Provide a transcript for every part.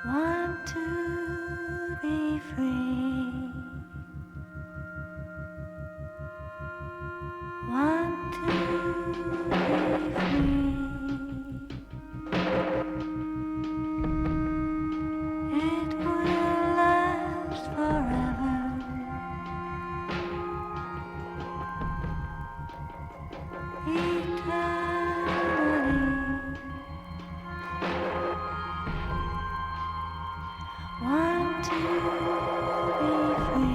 Want to be free. Want to be free. It will last forever. Eternally. Want to be free.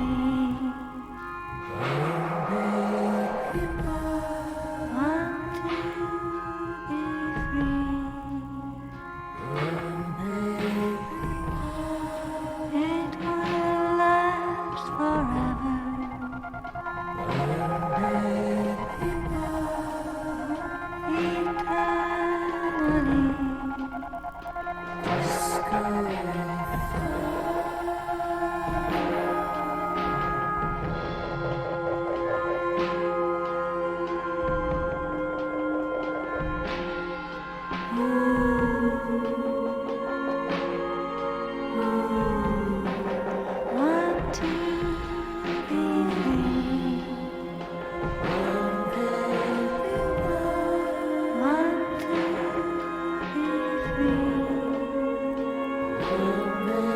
Want to be free. It will last forever. Want to be free. Want to be free. It will last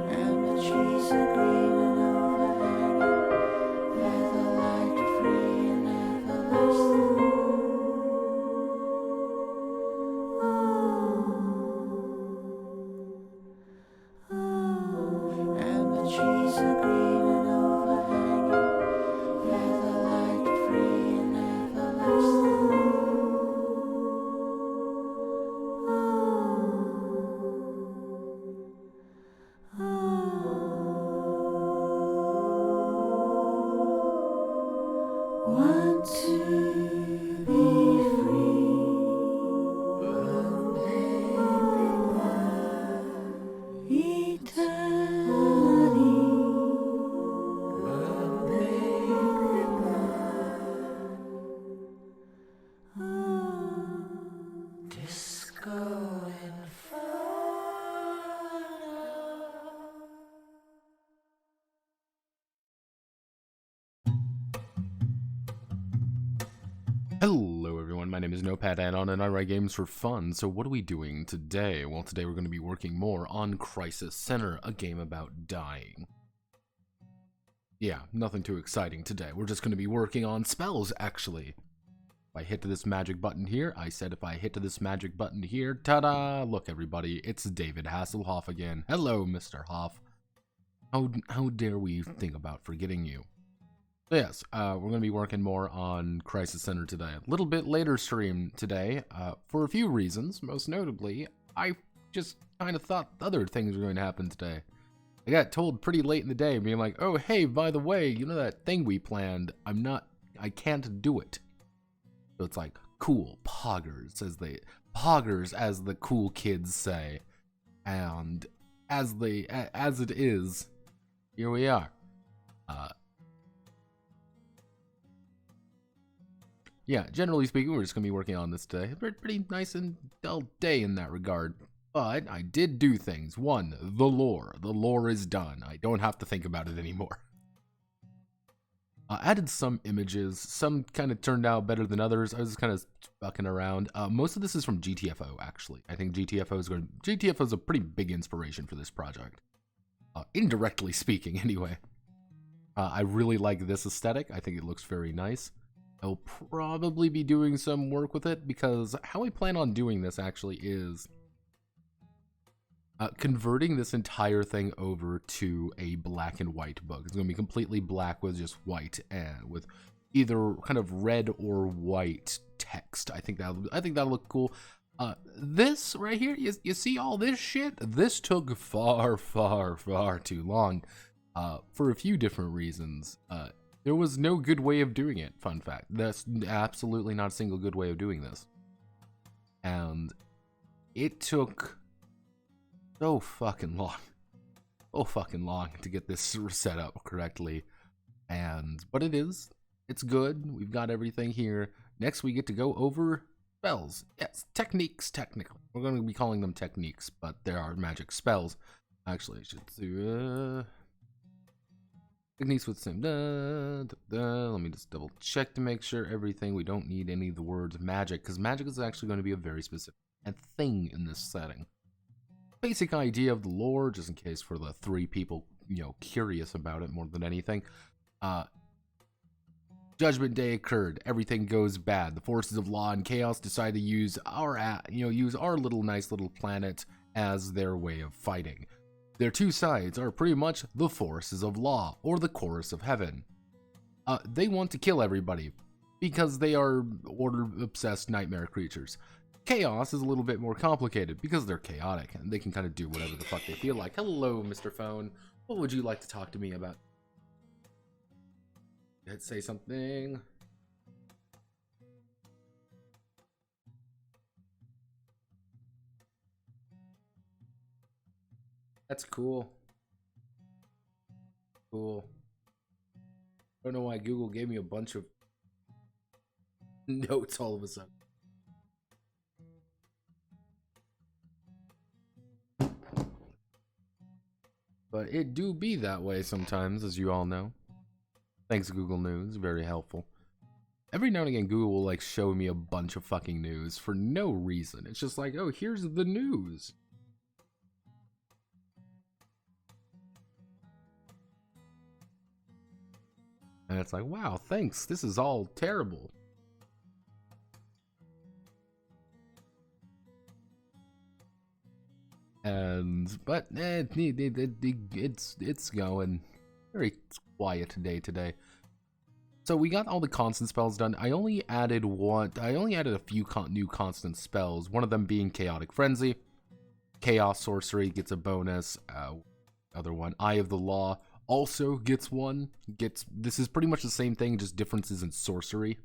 and the trees are green and overhanging, featherlight free and everlasting. And the trees are green and overhanging, featherlight free and everlasting. Want to be free. Eternally. Disco Inferno. Hello everyone, my name is Notepad Anon and I write games for fun. So what are we doing today? Well, today we're going to be working more on Crisis Center, a game about dying. Yeah, nothing too exciting today. We're just going to be working on spells, actually. If I hit this magic button here, I said if I hit this magic button here, ta-da! Look everybody, it's David Hasselhoff again. Hello, Mr. Hoff. How dare we think about forgetting you? So yes, we're going to be working more on Crisis Center today. A little bit later stream today, for a few reasons. Most notably, I just kind of thought other things were going to happen today. I got told pretty late in the day, being like, oh hey, by the way, you know that thing we planned, I can't do it. So it's like, cool, poggers, as the cool kids say. And as it is, here we are. Yeah, generally speaking, we're just going to be working on this today. Pretty nice and dull day in that regard. But I did do things. One, the lore. The lore is done. I don't have to think about it anymore. Added some images. Some kind of turned out better than others. I was just kind of fucking around. Most of this is from GTFO, actually. I think GTFO is a pretty big inspiration for this project. Indirectly speaking, anyway. I really like this aesthetic. I think it looks very nice. I'll probably be doing some work with it because how I plan on doing this actually is converting this entire thing over to a black and white book. It's going to be completely black with just white and with either kind of red or white text. I think that'll look cool. This right here, you see all this shit? This took far too long for a few different reasons. There was no good way of doing it, fun fact. That's absolutely not a single good way of doing this. And it took so fucking long. So fucking long to get this set up correctly. But it's good. We've got everything here. Next we get to go over spells. Yes, techniques, technically. We're going to be calling them techniques, but there are magic spells. Actually, I should do techniques with the same. Let me just double check to make sure everything. We don't need any of the words magic, because magic is actually going to be a very specific thing in this setting. Basic idea of the lore, just in case for the 3 people, curious about it more than anything. Judgment Day occurred. Everything goes bad. The forces of law and chaos decide to use our little nice little planet as their way of fighting. Their two sides are pretty much the forces of law or the chorus of heaven. They want to kill everybody because they are order-obsessed nightmare creatures. Chaos is a little bit more complicated because they're chaotic and they can kind of do whatever the fuck they feel like. Hello, Mr. Phone. What would you like to talk to me about? Let's say something. That's cool. Cool. I don't know why Google gave me a bunch of notes all of a sudden. But it do be that way sometimes, as you all know. Thanks, Google News. Very helpful. Every now and again, Google will, like, show me a bunch of fucking news for no reason. It's just like, oh, here's the news. And it's like, wow, thanks. This is all terrible. But it's going very quiet today. So we got all the constant spells done. I only added a few new constant spells. One of them being Chaotic Frenzy. Chaos Sorcery gets a bonus. Other one, Eye of the Law, also gets one. This is pretty much the same thing, just differences in sorcery.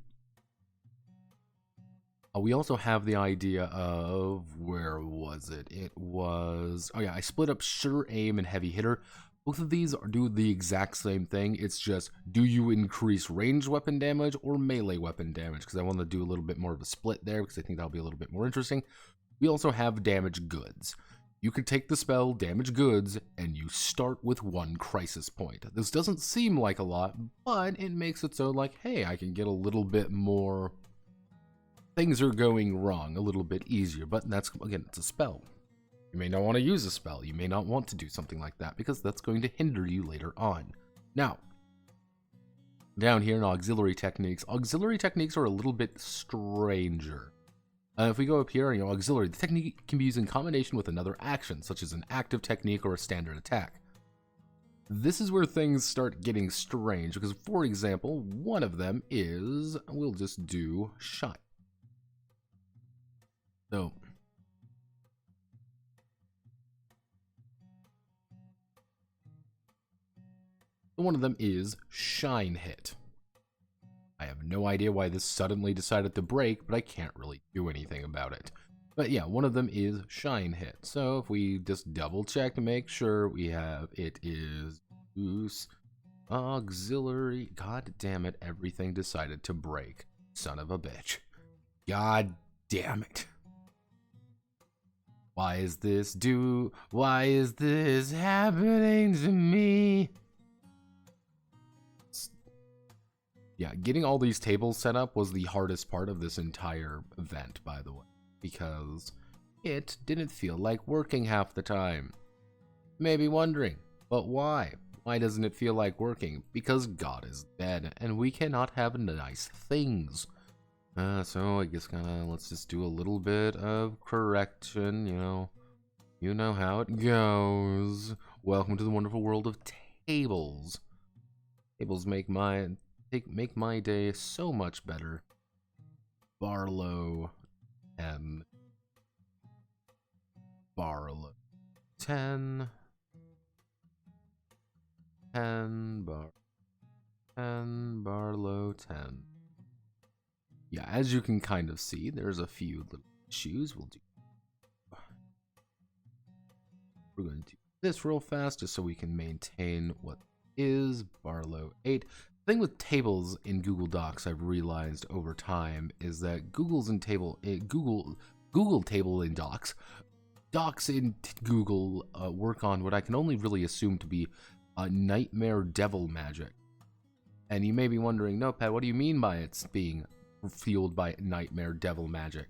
We also have the idea of, where was it? It was, oh yeah, I split up Sure Aim and Heavy Hitter. Both of these do the exact same thing. It's just, do you increase ranged weapon damage or melee weapon damage? Because I want to do a little bit more of a split there, because I think that'll be a little bit more interesting. We also have Damage Goods. You could take the spell Damage Goods, and you start with 1 crisis point. This doesn't seem like a lot, but it makes it so like, hey, I can get a little bit more... Things are going wrong a little bit easier, but that's, again, it's a spell. You may not want to use a spell. You may not want to do something like that because that's going to hinder you later on. Now, down here in auxiliary techniques are a little bit stranger. If we go up here, auxiliary, the technique can be used in combination with another action, such as an active technique or a standard attack. This is where things start getting strange because, for example, one of them is, we'll just do Shine. So, one of them is Shine Hit. I have no idea why this suddenly decided to break, but I can't really do anything about it. But yeah, one of them is Shine Hit. So if we just double check to make sure we have, it is auxiliary. God damn it, everything decided to break. Son of a bitch. God damn it. Why is this happening to me? Yeah, getting all these tables set up was the hardest part of this entire event, by the way, because it didn't feel like working half the time. You may be wondering, but why? Why doesn't it feel like working? Because God is dead, and we cannot have nice things. So I guess let's just do a little bit of correction, You know how it goes. Welcome to the wonderful world of tables. Tables make my day so much better. Barlow and Barlow 10 bar 10, Barlow 10. Yeah, as you can kind of see, there's a few little issues. We're going to do this real fast just so we can maintain what is Barlow 8. The thing with tables in Google Docs I've realized over time is that Google table in Docs in Google work on what I can only really assume to be nightmare devil magic. And you may be wondering, Notepad, what do you mean by it's being fueled by nightmare devil magic?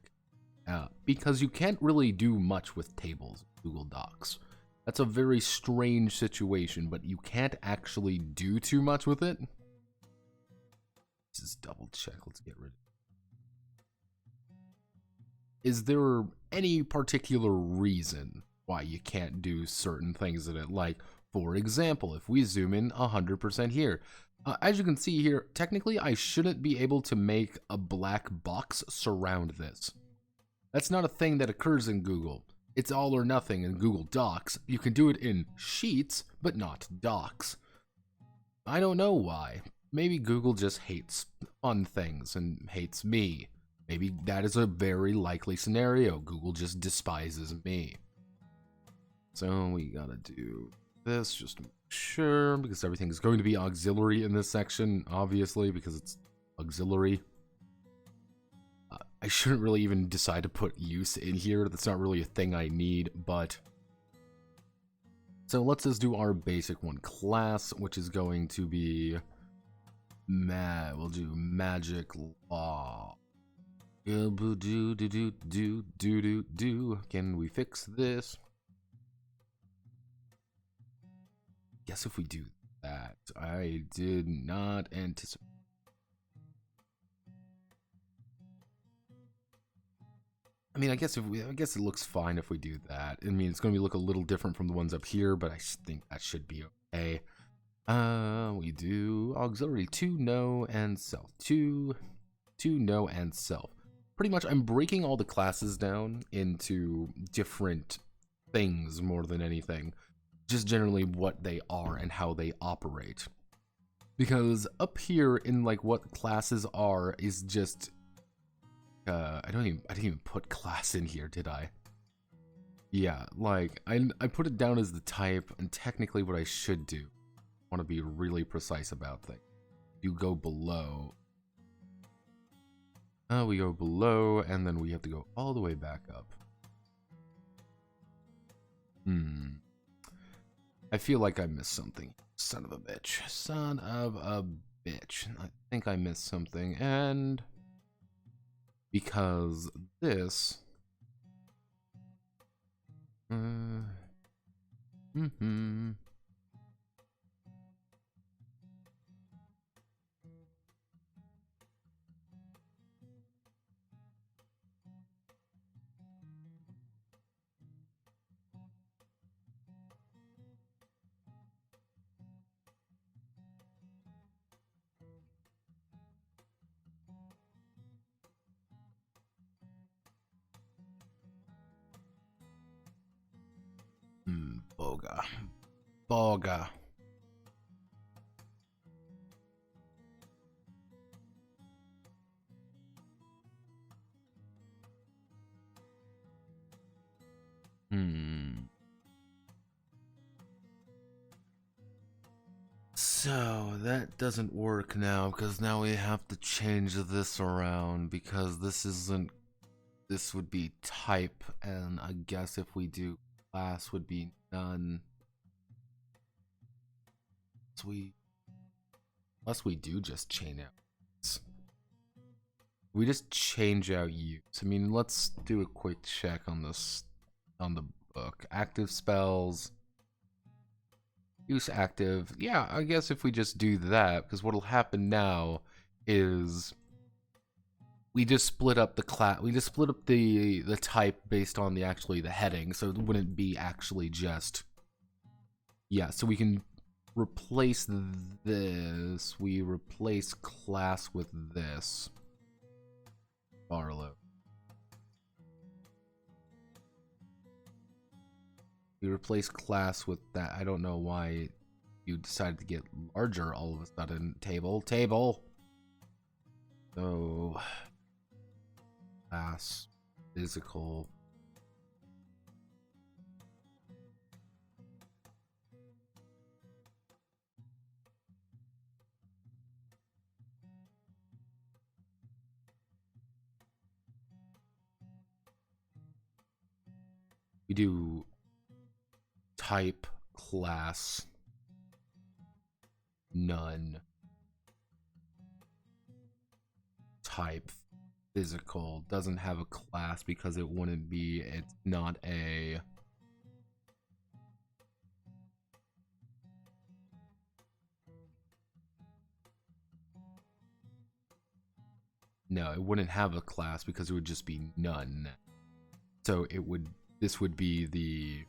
Because you can't really do much with tables in Google Docs. That's a very strange situation, but you can't actually do too much with it. Let's just double check. Let's get rid of it. Is there any particular reason why you can't do certain things in it? Like, for example, if we zoom in 100% here, as you can see here, technically I shouldn't be able to make a black box surround this. That's not a thing that occurs in Google. It's all or nothing in Google Docs. You can do it in Sheets, but not Docs. I don't know why. Maybe Google just hates fun things and hates me. Maybe that is a very likely scenario. Google just despises me. So we gotta do this just to make sure, because everything is going to be auxiliary in this section, obviously, because it's auxiliary. I shouldn't really even decide to put use in here. That's not really a thing I need, but... So let's just do our basic one class, which is going to be... We'll do magic law. Can we fix this? Guess if we do that, I did not anticipate. I mean, I guess it looks fine if we do that. I mean, it's going to look a little different from the ones up here, but I think that should be okay. We do auxiliary 2, no, and self. 2, no, and self. Pretty much, I'm breaking all the classes down into different things more than anything. Just generally what they are and how they operate. Because up here in like what classes are is just... I didn't even put class in here, did I? Yeah, like, I put it down as the type, and technically what I should do, I want to be really precise about things. You go below. We go below, and then we have to go all the way back up. I feel like I missed something. Son of a bitch. Son of a bitch. I think I missed something, and... Because this... Boga. So that doesn't work now, because now we have to change this around, because this would be type, and I guess if we do class would be none. So unless we do just change out. We just change out use. I mean, let's do a quick check on this, on the book. Active spells. Use active. Yeah, I guess if we just do that, because what'll happen now is we just split up the class. We just split up the type based on the heading, so it wouldn't be actually just... Yeah, so we can replace this. We replace class with this. Barlow. We replace class with that. I don't know why you decided to get larger all of a sudden. Table. So, class, physical. We do type, class, none. Type, physical, doesn't have a class because it wouldn't be, it's not a... No, it wouldn't have a class because it would just be none. So this would be the...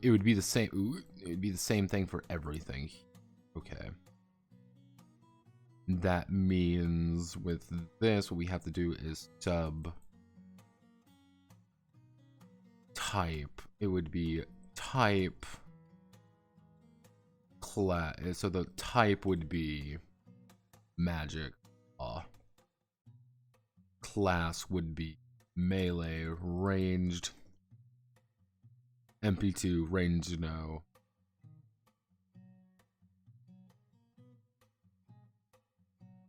it would be the same, it would be the same thing for everything. Okay. That means with this, what we have to do is sub type. It would be type class. So the type would be magic. Class would be melee, ranged, MP2, ranged no.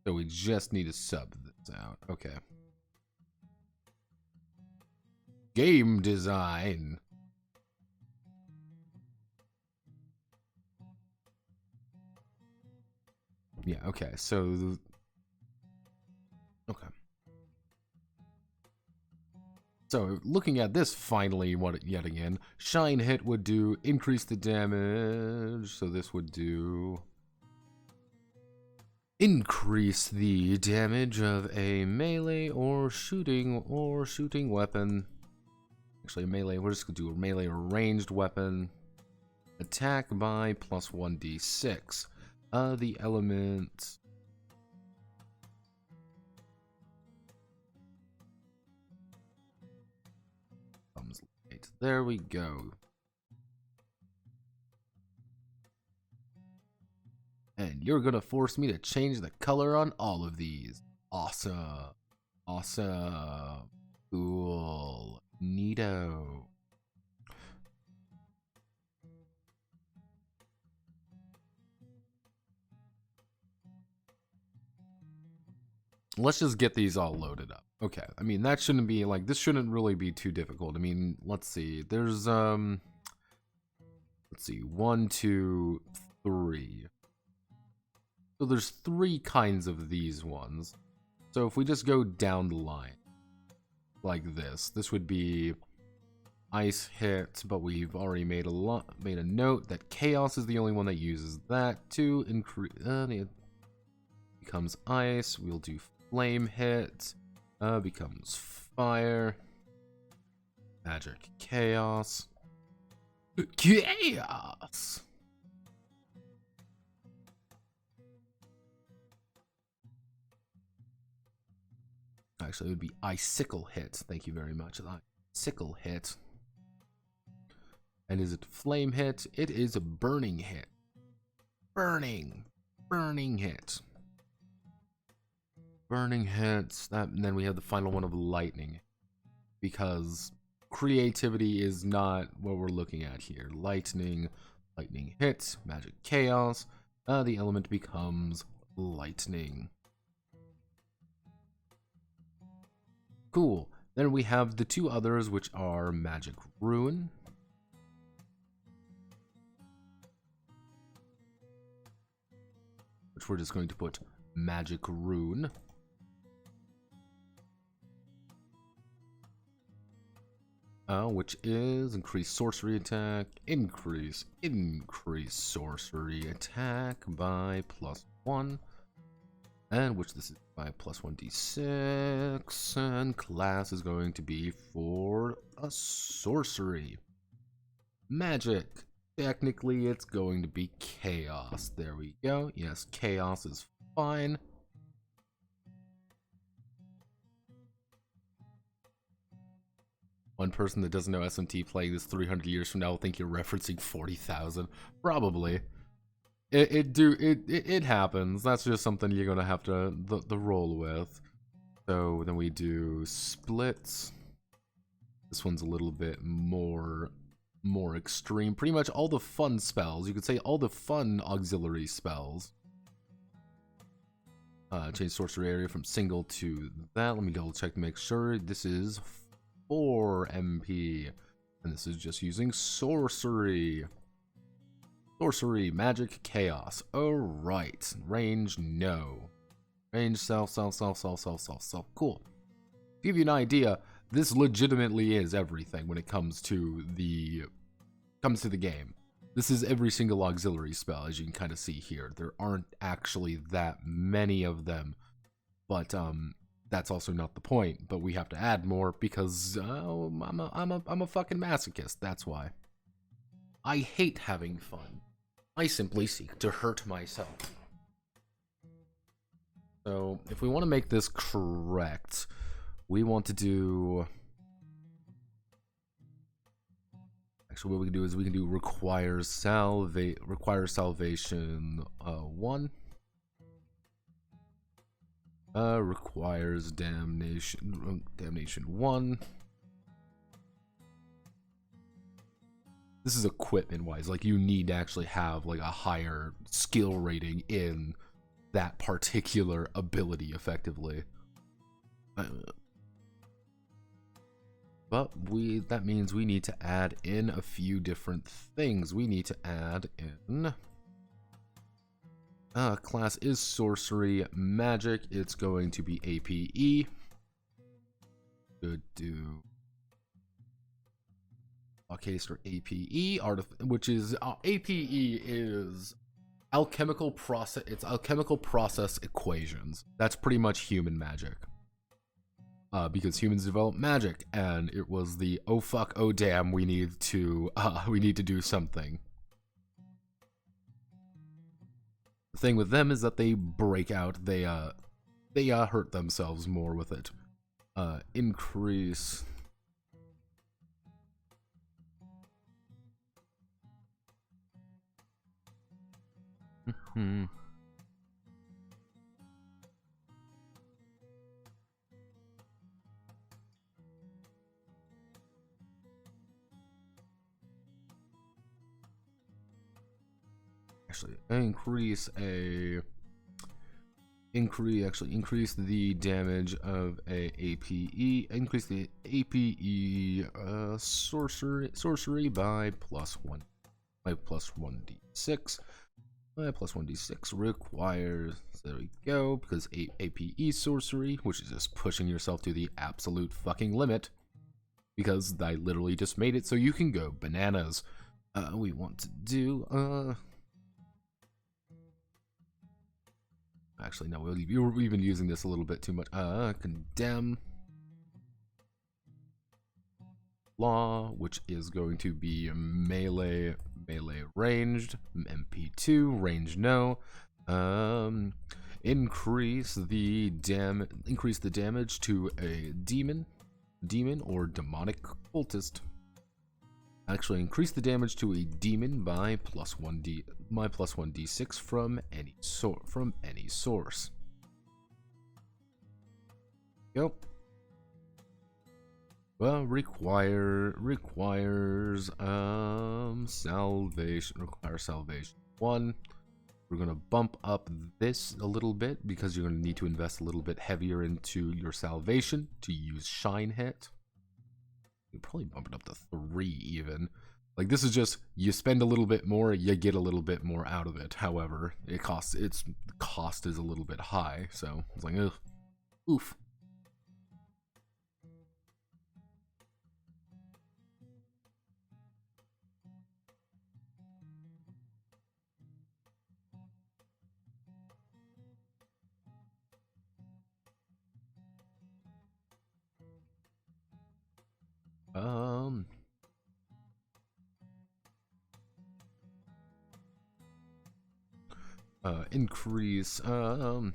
So we just need to sub this out. Okay. Game design. Yeah, okay. So okay. So looking at this finally yet again, shine hit would do increase the damage. So this would do increase the damage of a melee or shooting weapon. Actually, melee, we're just gonna do a melee or ranged weapon. Attack by plus 1d6. The element... There we go. And you're gonna force me to change the color on all of these. Awesome. Awesome. Cool. Neato. Let's just get these all loaded up. Okay, I mean, that shouldn't be, like, this shouldn't really be too difficult. I mean, let's see. There's, let's see, 1, 2, 3. So there's 3 kinds of these ones. So if we just go down the line, like this would be ice hit, but we've already made a note that chaos is the only one that uses that to increase, it becomes ice. We'll do flame hit, becomes fire, magic chaos, chaos. Actually, it would be icicle hit. Thank you very much. Icicle hit. And is it flame hit? It is a burning hit. Burning hit. Burning hits. And then we have the final one of lightning. Because creativity is not what we're looking at here. Lightning hits, magic chaos. The element becomes lightning. Cool. Then we have the 2 others, which are magic ruin. Which we're just going to put magic rune. Which is increase sorcery attack, increase sorcery attack by +1, and which this is by plus 1d6, and class is going to be for a sorcery. Magic, technically it's going to be chaos. There we go. Yes, chaos is fine. One person that doesn't know SMT playing this 300 years from now will think you're referencing 40,000. Probably. It happens. That's just something you're gonna have to the roll with. So then we do splits. This one's a little bit more extreme. Pretty much all the fun spells. You could say all the fun auxiliary spells. Change sorcery area from single to that. Let me double check to make sure. This is 4 MP. And this is just using sorcery. Sorcery, magic, chaos. Alright. Range, no. Range, self. Cool. To give you an idea, this legitimately is everything when it comes to the game. This is every single auxiliary spell, as you can kind of see here. There aren't actually that many of them, but that's also not the point. But we have to add more because I'm a fucking masochist. That's why. I hate having fun. I simply seek to hurt myself. So if we want to make this correct, we want to do. Actually, what we can do is we can do requires salvation 1. Requires damnation 1. This is equipment wise, like you need to actually have like a higher skill rating in that particular ability effectively. But that means we need to add in a few different things. We need to add in class is sorcery magic. It's going to be APE. Could do case for APE which is APE is alchemical process. It's alchemical process equations. That's pretty much human magic. Because humans developed magic, and it was the oh fuck, oh damn, we need to do something. The thing with them is that they break out. They hurt themselves more with it. Increase. Actually, increase the damage of a APE. Increase the APE sorcery by +1. By +1d6. My +1d6 requires. There we go. Because APE sorcery, which is just pushing yourself to the absolute fucking limit. Because I literally just made it so you can go bananas. We want to do actually, no, we've been using this a little bit too much. Condemn law, which is going to be melee ranged, MP2 range no. Increase the damage to a demon or demonic cultist. Actually, increase the damage to a demon by +1d6 from any source. Yep. Well, requires salvation. Requires salvation 1. We're gonna bump up this a little bit because you're gonna need to invest a little bit heavier into your salvation to use shine hit. You probably bump it up to 3 even. Like, this is just, you spend a little bit more, you get a little bit more out of it. However, the cost is a little bit high, so it's like, ugh. Oof. Increase, how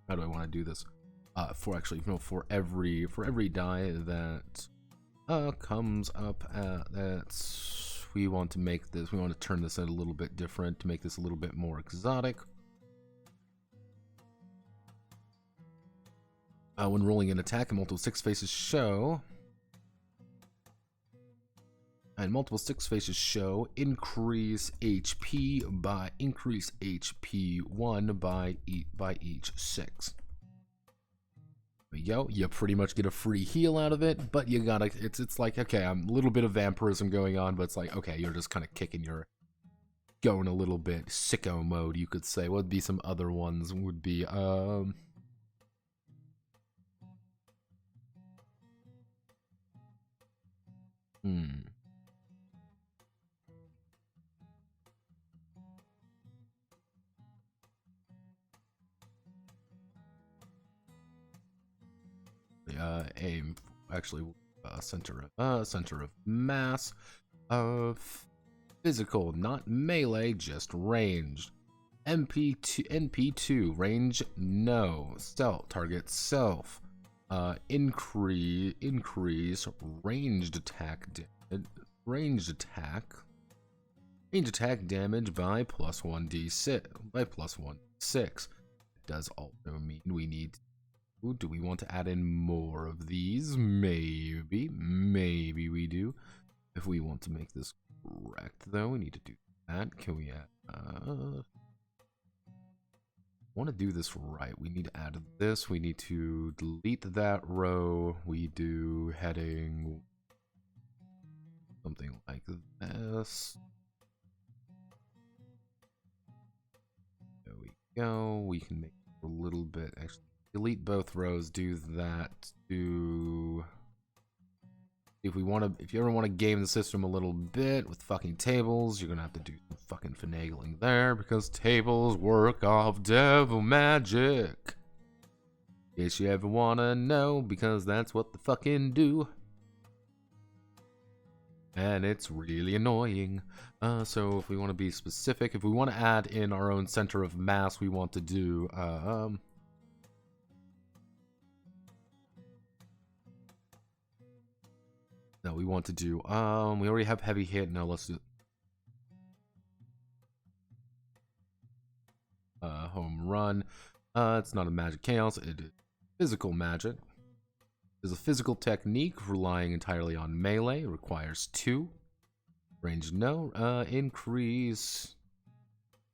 do I want to do this? For every die that comes up that's we want to turn this a little bit different to make this a little bit more exotic. When rolling an attack, and multiple six faces show, increase HP by increase HP 1 by each 6. There we go. You pretty much get a free heal out of it, but you gotta. It's like, okay, I'm a little bit of vampirism going on, but it's like, okay, you're just kind of going a little bit sicko mode, you could say. What would be some other ones? Would be aim actually center of mass of physical, not melee, just ranged. NP2 range no. Stealth target self. Increase ranged attack damage by +1d6 by +1d6. It does also mean we need. Do we want to add in more of these? Maybe we do. If we want to make this correct, though, we need to do that. Can we add? Want to do this right. We need to add this. We need to delete that row. We do heading something like this. There we go. We can make it a little bit. Actually, delete both rows. Do that. If you ever want to game the system a little bit with fucking tables, you're gonna have to do some fucking finagling there, because tables work off devil magic. In case you ever wanna know, because that's what they fucking do. And it's really annoying. So if we want to be specific, if we want to add in our own center of mass, we want to do no, we want to do, we already have heavy hit. No, let's do home run. It's not a magic chaos, it is physical magic. It's a physical technique relying entirely on melee. It requires 2. Range no. Increase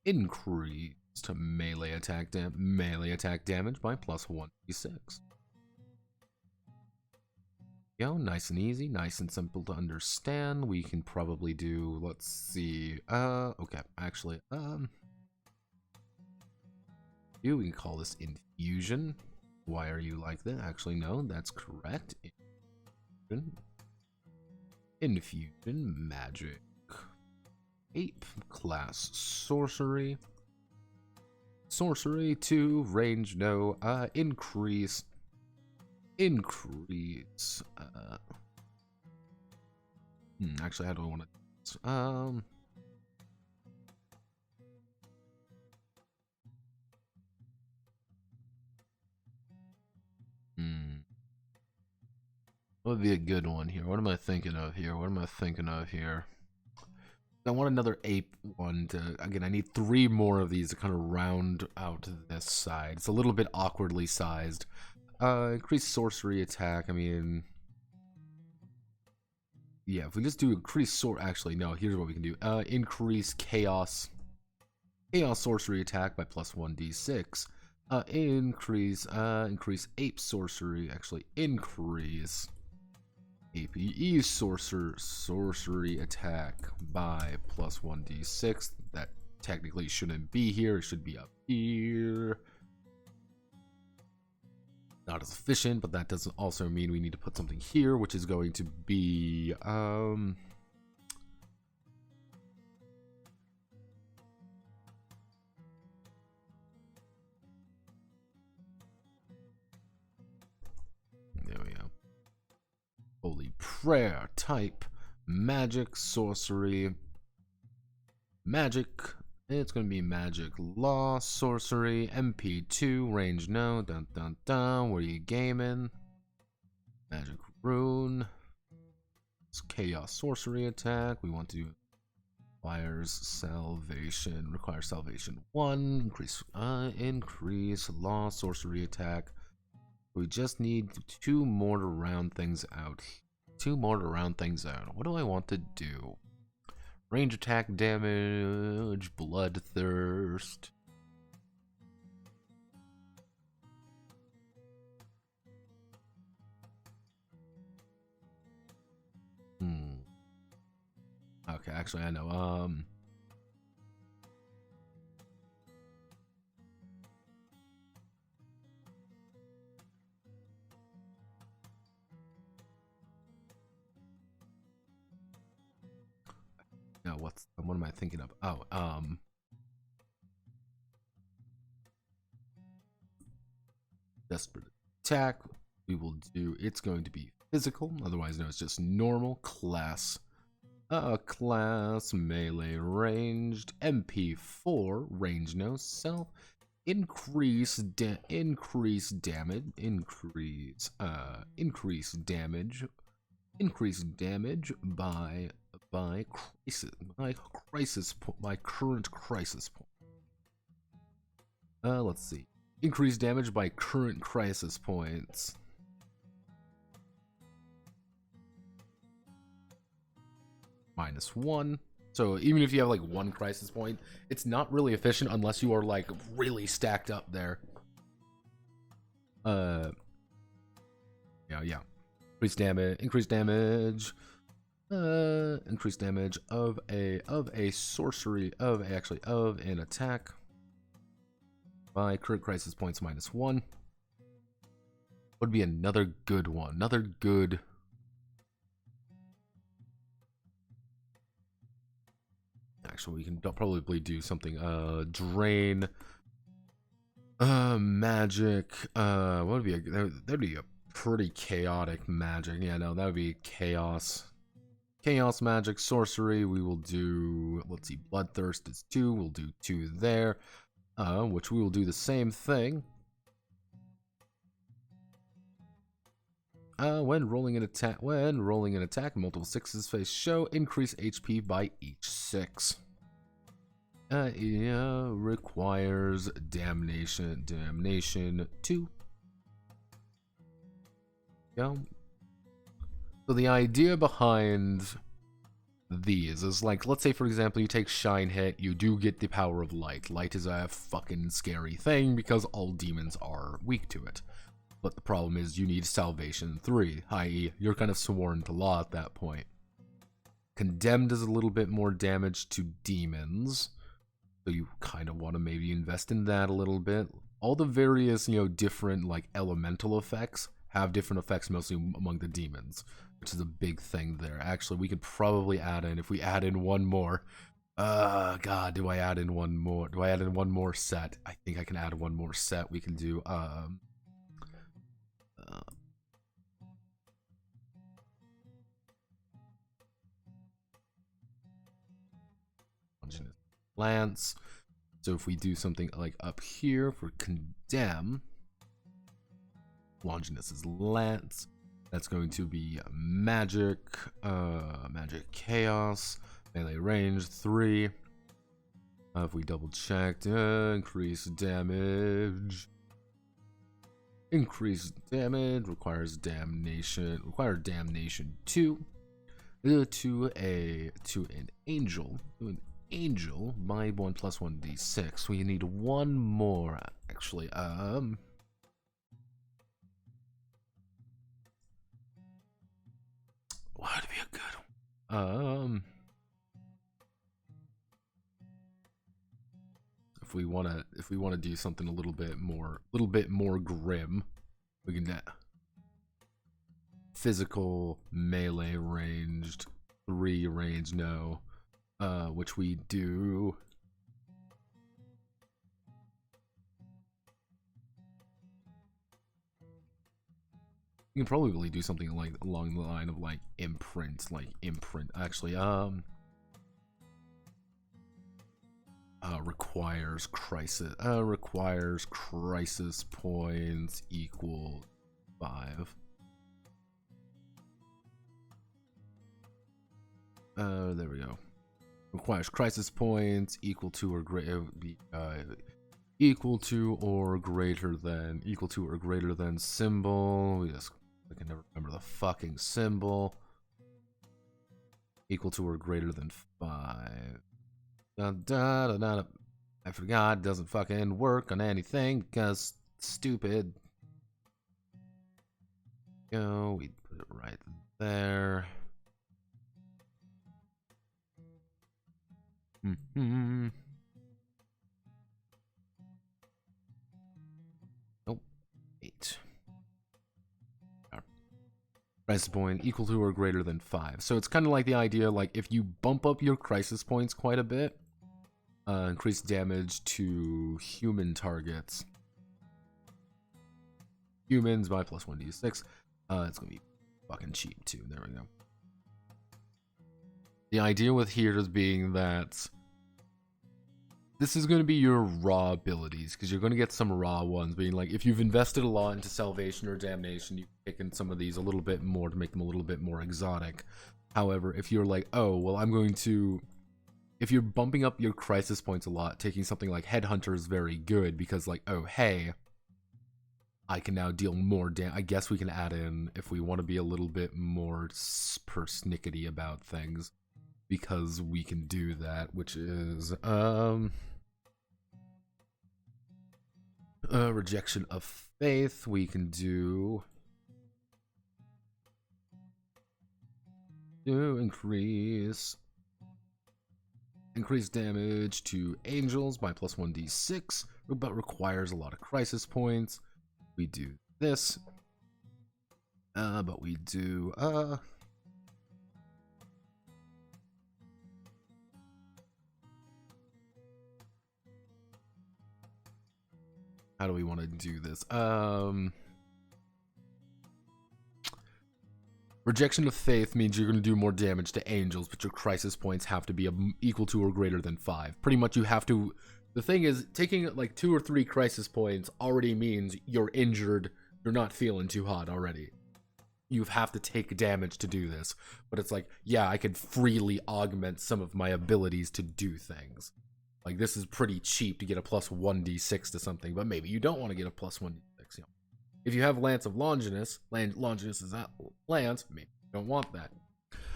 to melee attack damage by +1d6. Nice and easy, nice and simple to understand. We can probably do, let's see, okay, actually, we can call this infusion. Why are you like that? Actually, no, that's correct. Infusion magic. APE class sorcery. Sorcery 2, range no, increase. Actually, how do I want to? What would be a good one here? What am I thinking of here? I want another ape one to, again, I need 3 more of these to kind of round out this side. It's a little bit awkwardly sized. Increase sorcery attack, I mean, yeah, if we just do increase actually, no, here's what we can do. Increase chaos sorcery attack by +1d6. Increase ape sorcery, actually, increase APE sorcery attack by +1d6. That technically shouldn't be here, it should be up here. Not as efficient, but that doesn't also mean we need to put something here, which is going to be there we go. Holy prayer type magic sorcery magic It's going to be magic, law, sorcery, MP2, range no, dun dun dun. What are you gaming? Magic rune. It's chaos sorcery attack. We want to do requires salvation. Requires salvation 1. Increase law sorcery attack. We just need 2 more to round things out. 2 more to round things out. What do I want to do? Range attack damage, bloodthirst. Okay, actually I know. No, what am I thinking of? Oh, desperate attack. We will do, it's going to be physical, otherwise known as just normal class. Class melee ranged, MP4 range no self, increase damage, increase damage by current crisis point. Let's see. Increase damage by current crisis points. -1. So even if you have like 1 crisis point, it's not really efficient unless you are like really stacked up there. Yeah. Increase damage, increase damage of a sorcery of an attack by current crisis points -1. Would be another good one. Another good. Actually, we can probably do something. Drain. Magic. What would be that'd be a pretty chaotic magic. Yeah, no, that would be chaos. Chaos magic, sorcery. We will do. Let's see. Bloodthirst is 2. We'll do 2 there. Which we will do the same thing. When rolling an attack, multiple 6s face show, increase HP by each 6. Yeah, requires damnation 2. Yeah. So the idea behind these is like, let's say for example you take Shine Hit, you do get the power of light. Light is a fucking scary thing because all demons are weak to it. But the problem is you need Salvation 3, i.e. you're kind of sworn to law at that point. Condemned is a little bit more damage to demons, so you kind of want to maybe invest in that a little bit. All the various, different like elemental effects have different effects mostly among the demons, which is a big thing there. Actually, we could probably add in, if we add in one more, God, do I add in one more? Do I add in one more set? I think I can add one more set. We can do, Lance. So if we do something like up here for condemn, Longinus is Lance. That's going to be magic, magic chaos, melee range 3. If we double checked, increase damage. Increase damage requires damnation. Require damnation 2. To an angel. Angel by 1+1d6. We need one more actually. What would be a good one? If we wanna do something a little bit more grim, we can physical melee ranged 3 range no. Which we do. You can probably do something like along the line of like imprint, actually. requires crisis points equal 5. There we go. Requires crisis points equal to or greater equal to or greater than symbol. I can never remember the fucking symbol. Equal to or greater than 5. Da, da, da, da, da. I forgot. It doesn't fucking work on anything because stupid. Go. We put it right there. Nope. 8. Crisis point equal to or greater than 5. So it's kind of like the idea, like if you bump up your crisis points quite a bit, increase damage to human targets. Humans by plus 1d6. It's gonna be fucking cheap too. There we go. The idea with here is being that this is going to be your raw abilities, because you're going to get some raw ones, being like, if you've invested a lot into salvation or damnation, you can pick in some of these a little bit more to make them a little bit more exotic. However, if you're like, oh, well, if you're bumping up your crisis points a lot, taking something like Headhunter is very good, because like, oh, hey, I can now deal more damage. I guess we can add in, if we want to be a little bit more persnickety about things, because we can do that, which is, rejection of faith. We can do increase damage to angels by plus 1d6, but requires a lot of crisis points. We do this, but we do how do we want to do this? Rejection of faith means you're going to do more damage to angels, but your crisis points have to be equal to or greater than 5. Pretty much you have to... The thing is, taking like 2 or 3 crisis points already means you're injured, you're not feeling too hot already. You have to take damage to do this. But it's like, yeah, I could freely augment some of my abilities to do things. Like, this is pretty cheap to get a plus 1d6 to something, but maybe you don't want to get a plus 1d6, you know. If you have Lance of Longinus, Longinus is that Lance, maybe you don't want that.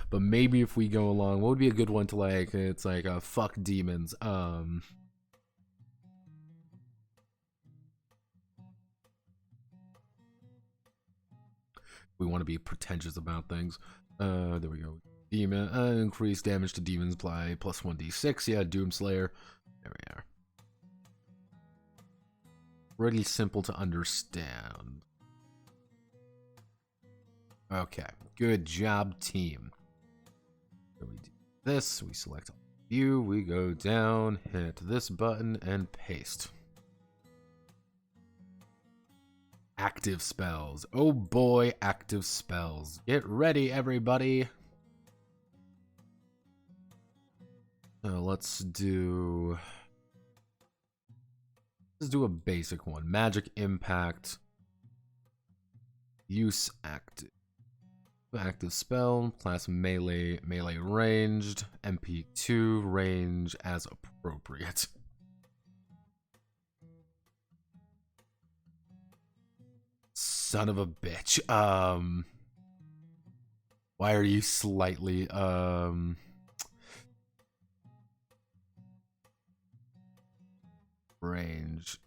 But maybe if we go along, what would be a good one to like, it's like, fuck demons, we want to be pretentious about things. There we go. Demon, increase damage to demons by plus 1d6, yeah, Doomslayer. There we are. Pretty simple to understand. Okay, good job, team. So we do this, we select view, we go down, hit this button, and paste. Active spells. Oh boy, active spells. Get ready, everybody. Let's do a basic one. Magic impact. Use active. Active spell. Class melee. Melee ranged. MP2 range as appropriate. Son of a bitch. Why are you slightly range?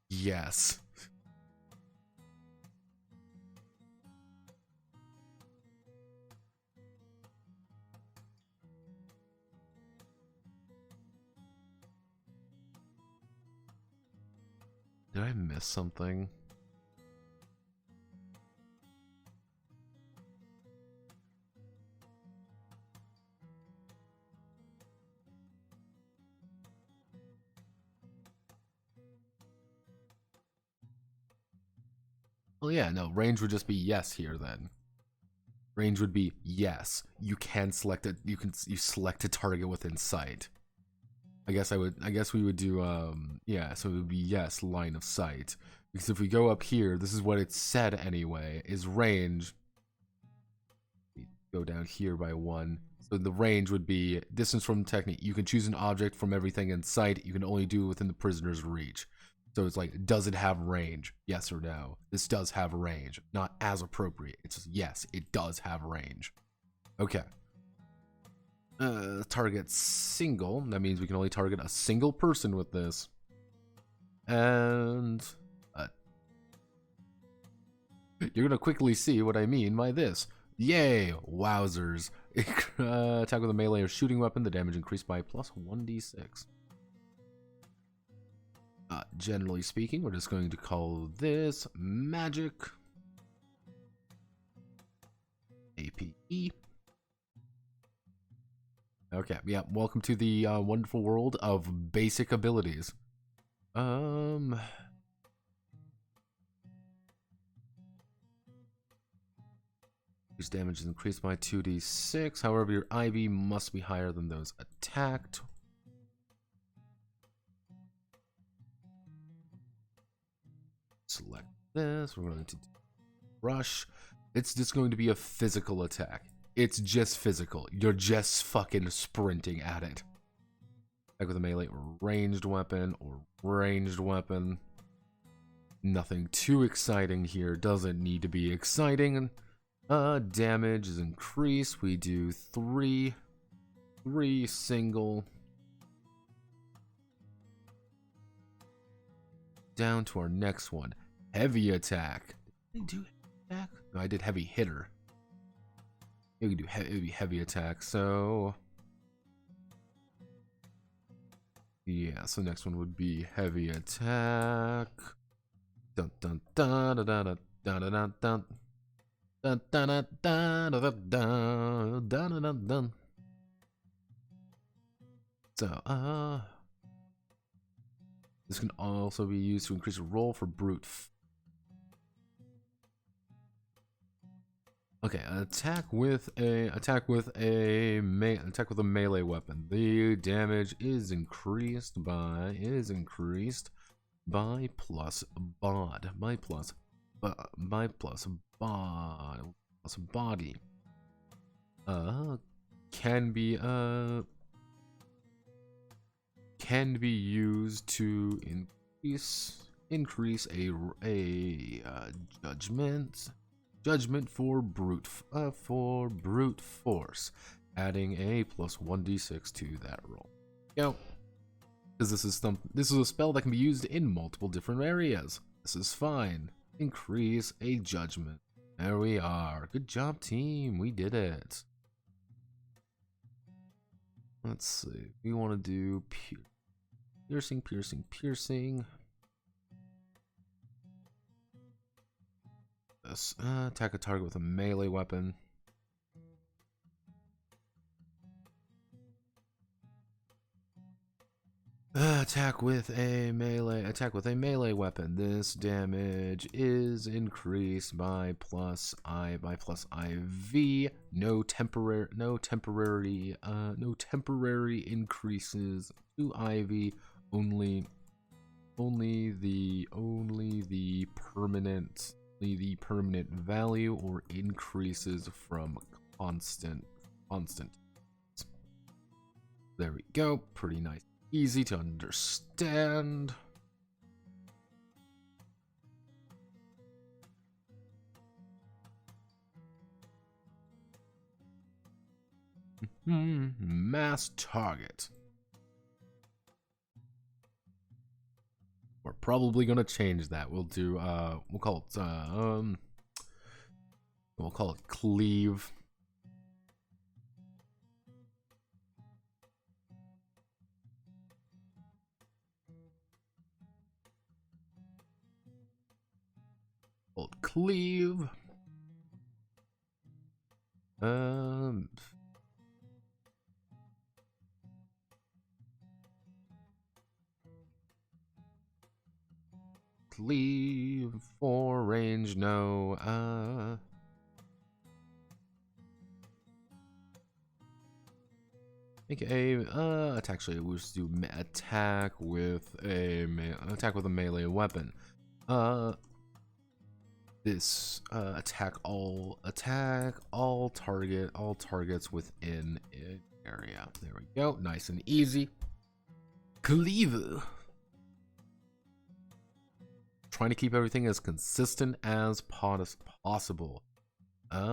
Yes. Did I miss something? Well, yeah, no, range would just be yes here then. Range would be yes. You can select it. You select a target within sight. I guess we would do yeah. So it would be yes, line of sight. Because if we go up here, this is what it said anyway. Is range. We go down here by 1. So the range would be distance from technique. You can choose an object from everything in sight. You can only do it within the prisoner's reach. So it's like, does it have range? Yes or no? This does have range. Not as appropriate. It's just, yes, it does have range. Okay. Target single. That means we can only target a single person with this. And you're gonna quickly see what I mean by this. Yay! Wowzers. Attack with a melee or shooting weapon. The damage increased by plus 1d6. Generally speaking, we're just going to call this magic. APE. Okay, yeah, welcome to the wonderful world of basic abilities. Use damage is increased by 2d6. However, your IV must be higher than those attacked. Select this. We're going to rush. It's just going to be a physical attack. It's just physical. You're just fucking sprinting at it. Attack with a melee or ranged weapon Nothing too exciting here. Doesn't need to be exciting. Damage is increased. We do 3 single. Down to our next one. Heavy attack. Did I do attack? No, I did heavy hitter. We can do heavy attack. So yeah. So next one would be heavy attack. Dun dun dun dun dun dun dun dun dun. Dun, dun, dun, dun, dun, dun, dun, dun, dun. So, this can also be used to increase a roll for brute. Okay, attack with a melee weapon. The damage is increased by plus bod plus body. Can be used to increase a judgment for brute force, adding a plus 1d6 to that roll. Go. Because this is a spell that can be used in multiple different areas. This is fine. Increase a judgment. There we are. Good job, team. We did it. Let's see. We want to do piercing. This attack a target with a melee weapon. Attack with a melee weapon. This damage is increased by plus IV. No temporary increases to IV. Only the permanent value or increases from constant. There we go. Pretty nice. Easy to understand. Mass target. We're probably gonna change that. We'll do we'll call it cleave. Cleave. Cleave for range, no. Make a actually we'll just do attack with a melee weapon. This attack all targets within an area. There we go, nice and easy. Cleaver. Trying to keep everything as consistent as possible.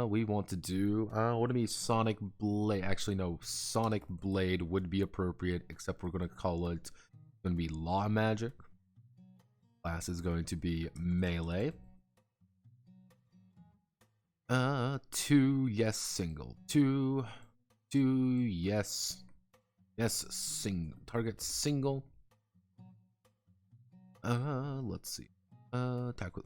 We want to do, what do we, Sonic Blade? Actually, no, Sonic Blade would be appropriate, except we're going to call it, going to be Law Magic. Class is going to be Melee. 2, yes, single. 2, yes, single. Target single. Let's see. Attack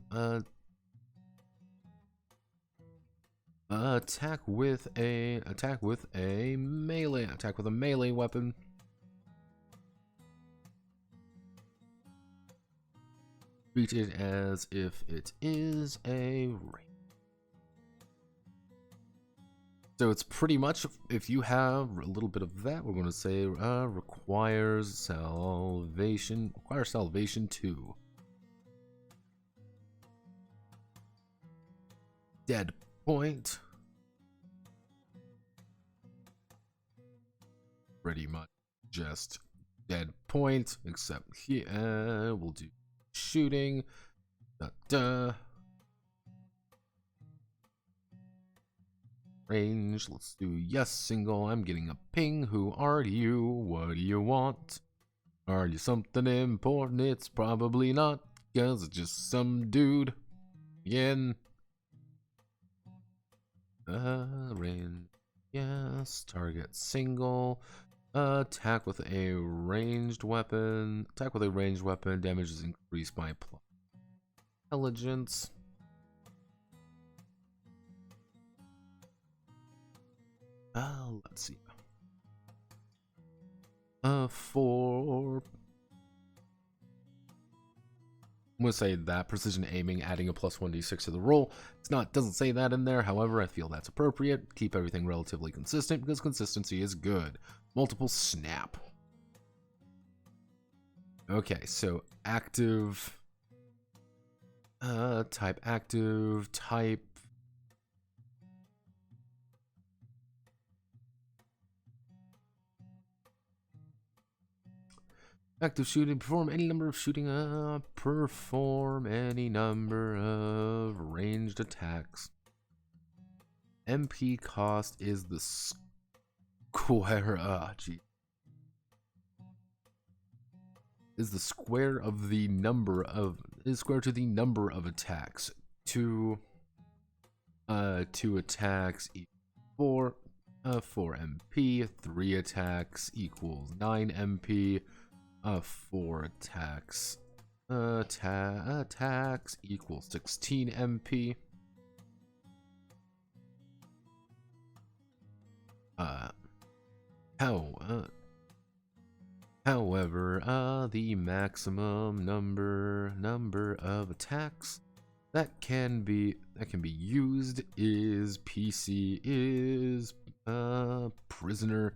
with a melee weapon. Treat it as if it is a range. So it's pretty much, if you have a little bit of that, we're going to say requires salvation 2. Dead point. Pretty much just dead point, except here we'll do shooting. Range, let's do yes single. I'm getting a ping. Who are you? What do you want? Are you something important? It's probably not, cause it's just some dude. Again. Range, yes. Target single. Attack with a ranged weapon. Damage is increased by intelligence. Let's see. For I'm gonna say that precision aiming, adding a +1d6 to the roll. Doesn't say that in there. However, I feel that's appropriate. Keep everything relatively consistent because consistency is good. Multiple snap. Okay, so active. Type active. Type. Active shooting. Perform any number of ranged attacks. MP cost is the square. Is the square of the number of to the number of attacks. 2 attacks equals 4 MP. 3 attacks equals 9 MP. 4 attacks equals 16 MP. However, the maximum number of attacks that can be used is prisoner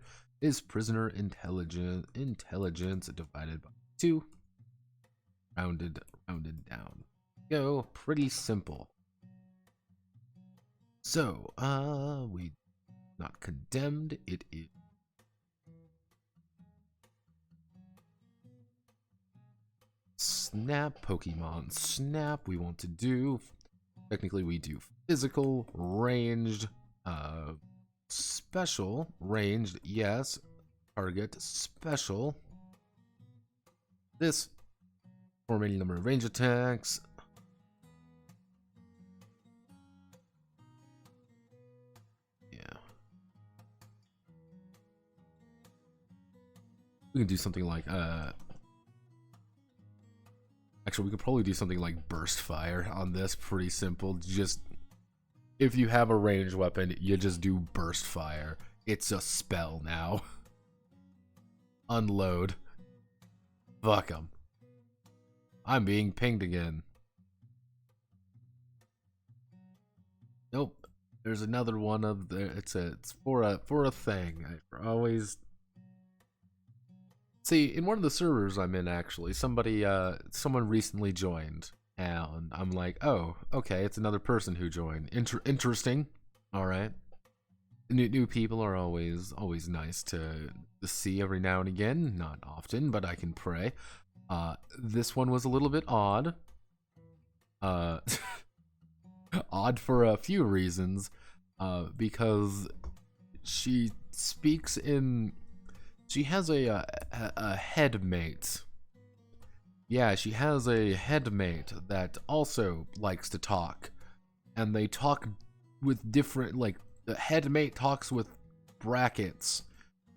intelligence divided by 2, rounded down. Go, pretty simple. So we not condemned. It is snap. Pokemon snap. We want to do, technically we do physical, ranged, special. Ranged, yes. Target, special. This, for any number of range attacks. Yeah. We can do something like, actually, we could probably do something like burst fire on this. Pretty simple. Just, if you have a ranged weapon, you just do burst fire. It's a spell now. Unload. Fuck 'em. I'm being pinged again. Nope. There's another one of the. It's for a thing. I always See, in one of the servers I'm in, actually, someone recently joined, and I'm like, oh, okay, it's another person who joined. Interesting. All right. New people are always nice to see every now and again. Not often, but I can pray. This one was a little bit odd. Odd for a few reasons. Because she speaks in. She has a headmate. Yeah, she has a headmate that also likes to talk, and they talk with different, like, the headmate talks with brackets,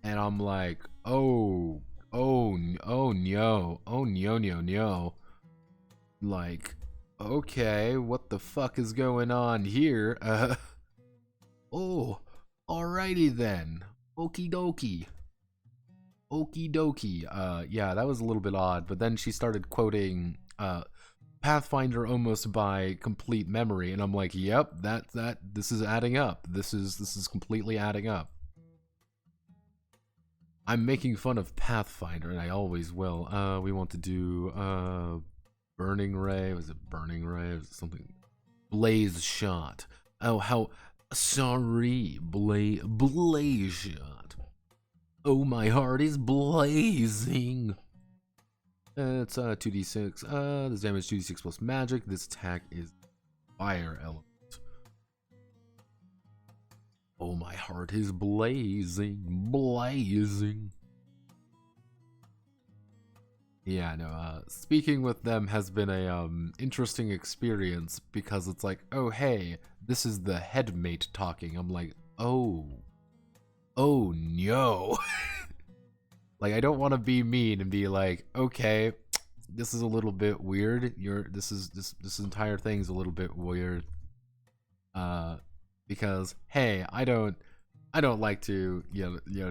and I'm like, oh no, like, okay, what the fuck is going on here? Oh, alrighty then, okie dokie. Okie dokie. Yeah, that was a little bit odd, but then she started quoting Pathfinder almost by complete memory, and I'm like, yep, this is adding up. This is completely adding up. I'm making fun of Pathfinder, and I always will. We want to do Burning Ray. Was it Burning Ray? Was it something? Blaze Shot. Oh, how sorry, Blaze Shot. Oh, my heart is blazing. It's 2d6. This damage 2d6 plus magic. This attack is fire element. Oh, my heart is blazing. Yeah, no, speaking with them has been a interesting experience, because it's like, oh hey, this is the headmate talking. I'm like, oh no. Like, I don't want to be mean and be like, okay, this is a little bit weird. This entire thing's a little bit weird. Because hey, I don't like to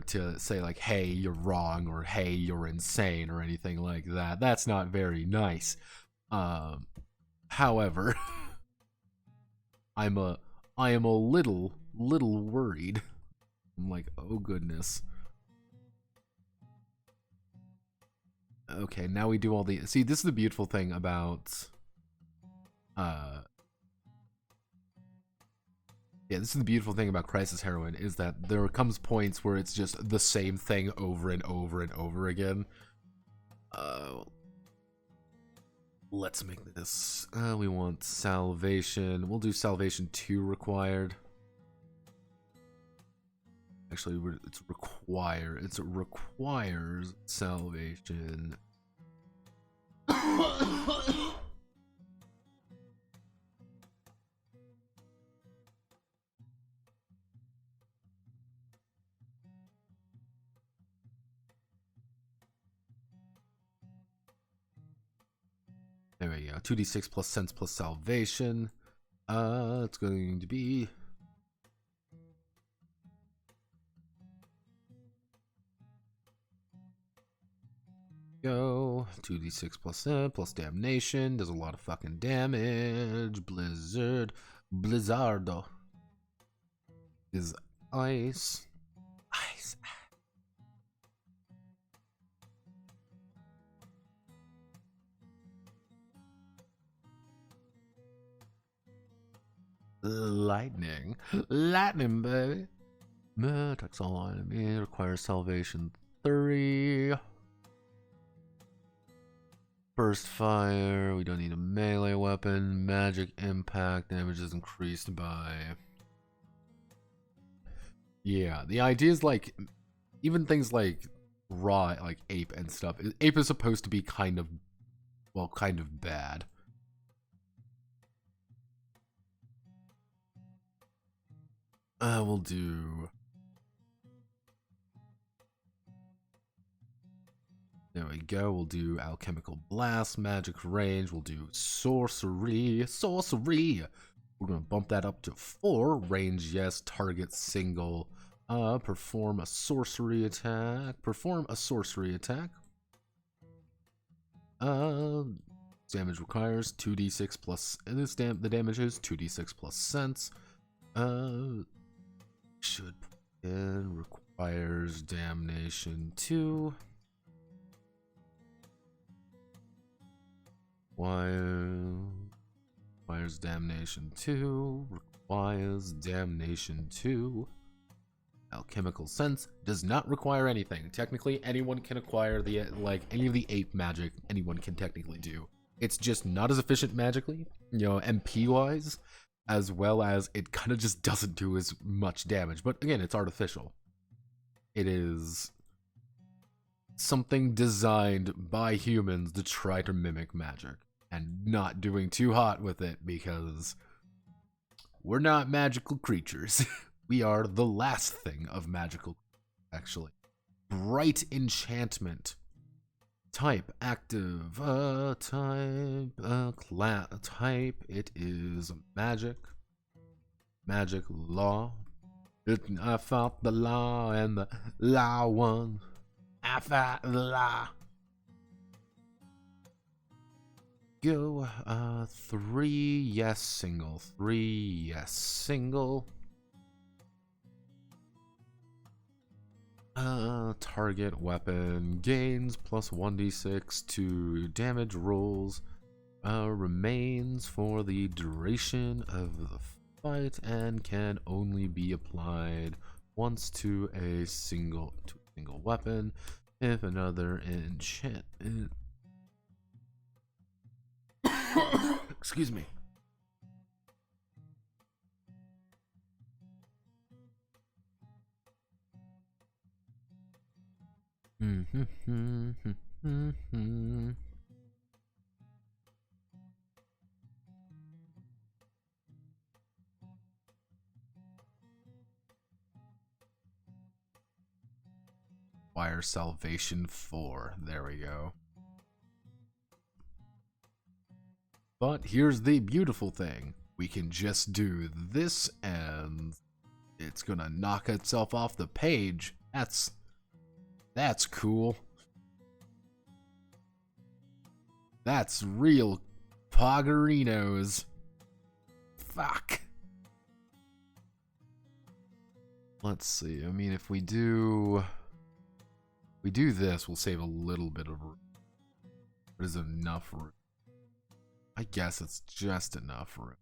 to say like, hey, you're wrong, or hey, you're insane, or anything like that. That's not very nice. However, I am a little worried. I'm like, oh goodness. Okay, now we do all the. See, this is the beautiful thing about. Yeah, this is the beautiful thing about Crisis Heroine, is that there comes points where it's just the same thing over and over and over again. Let's make this. We want Salvation. We'll do Salvation 2 required. Actually, it's required. It requires Salvation. There we go. 2d6 plus sense plus salvation. It's going to be. Go. 2d6 plus sense plus damnation. Does a lot of fucking damage. Blizzardo. Is ice. Ice. Lightning, baby. Attacks all enemy. Requires salvation 3. Burst fire. We don't need a melee weapon. Magic impact. Damage is increased by. Yeah, the idea is like, even things like raw, like Ape and stuff. Ape is supposed to be kind of bad. We'll do. There we go. We'll do alchemical blast, magic range. We'll do sorcery. We're gonna bump that up to 4. Range, yes. Target single. Perform a sorcery attack. Damage requires 2d6 plus. The damage is 2d6 plus sense. Should put in requires damnation 2. requires damnation 2, requires damnation 2. Alchemical sense does not require anything. Technically, anyone can acquire the any of the ape magic. Anyone can technically do. It's just not as efficient magically, MP wise, as well as it kind of just doesn't do as much damage. But again, it's artificial. It is something designed by humans to try to mimic magic, and not doing too hot with it because we're not magical creatures. We are the last thing of magical, actually. Bright enchantment. Type active. Type. It is magic. Magic law. I fought the law and the law won. I fought the law. Go. 3 yes single. 3 yes single. Target weapon gains plus 1d6 to damage rolls, remains for the duration of the fight and can only be applied once to a single weapon. If another enchantment excuse me. Wire salvation 4. There we go. But here's the beautiful thing. We can just do this and it's gonna knock itself off the page. That's cool. That's real poggerinos. Fuck. Let's see. I mean, if we do this, we'll save a little bit of room. But is it enough room? I guess it's just enough room.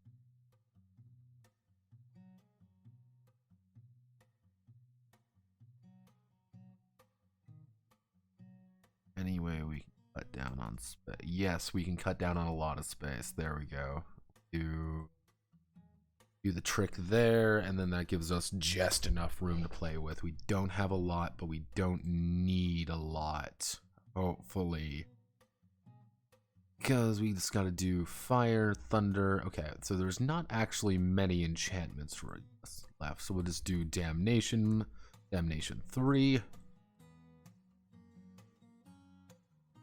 Anyway, we can cut down on space. Yes, we can cut down on a lot of space. There we go. Do the trick there, and then that gives us just enough room to play with. We don't have a lot, but we don't need a lot, hopefully. Because we just gotta do fire, thunder. Okay, so there's not actually many enchantments for us left, so we'll just do damnation 3.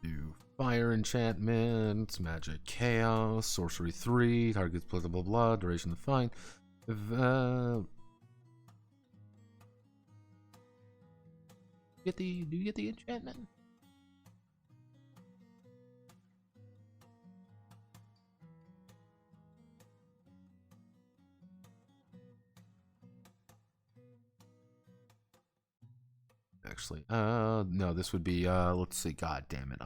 Do fire enchantments, magic chaos, sorcery 3, targets blah blah blah, duration of the fight. Do you get the enchantment? Actually, no, this would be, let's see, god damn it,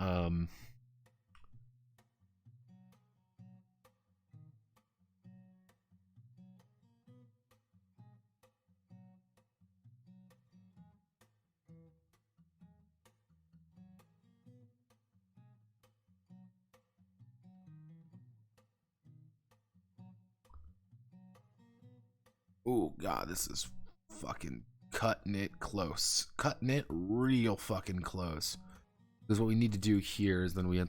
oh god, this is fucking cutting it close. Cutting it real fucking close. Because what we need to do here is then we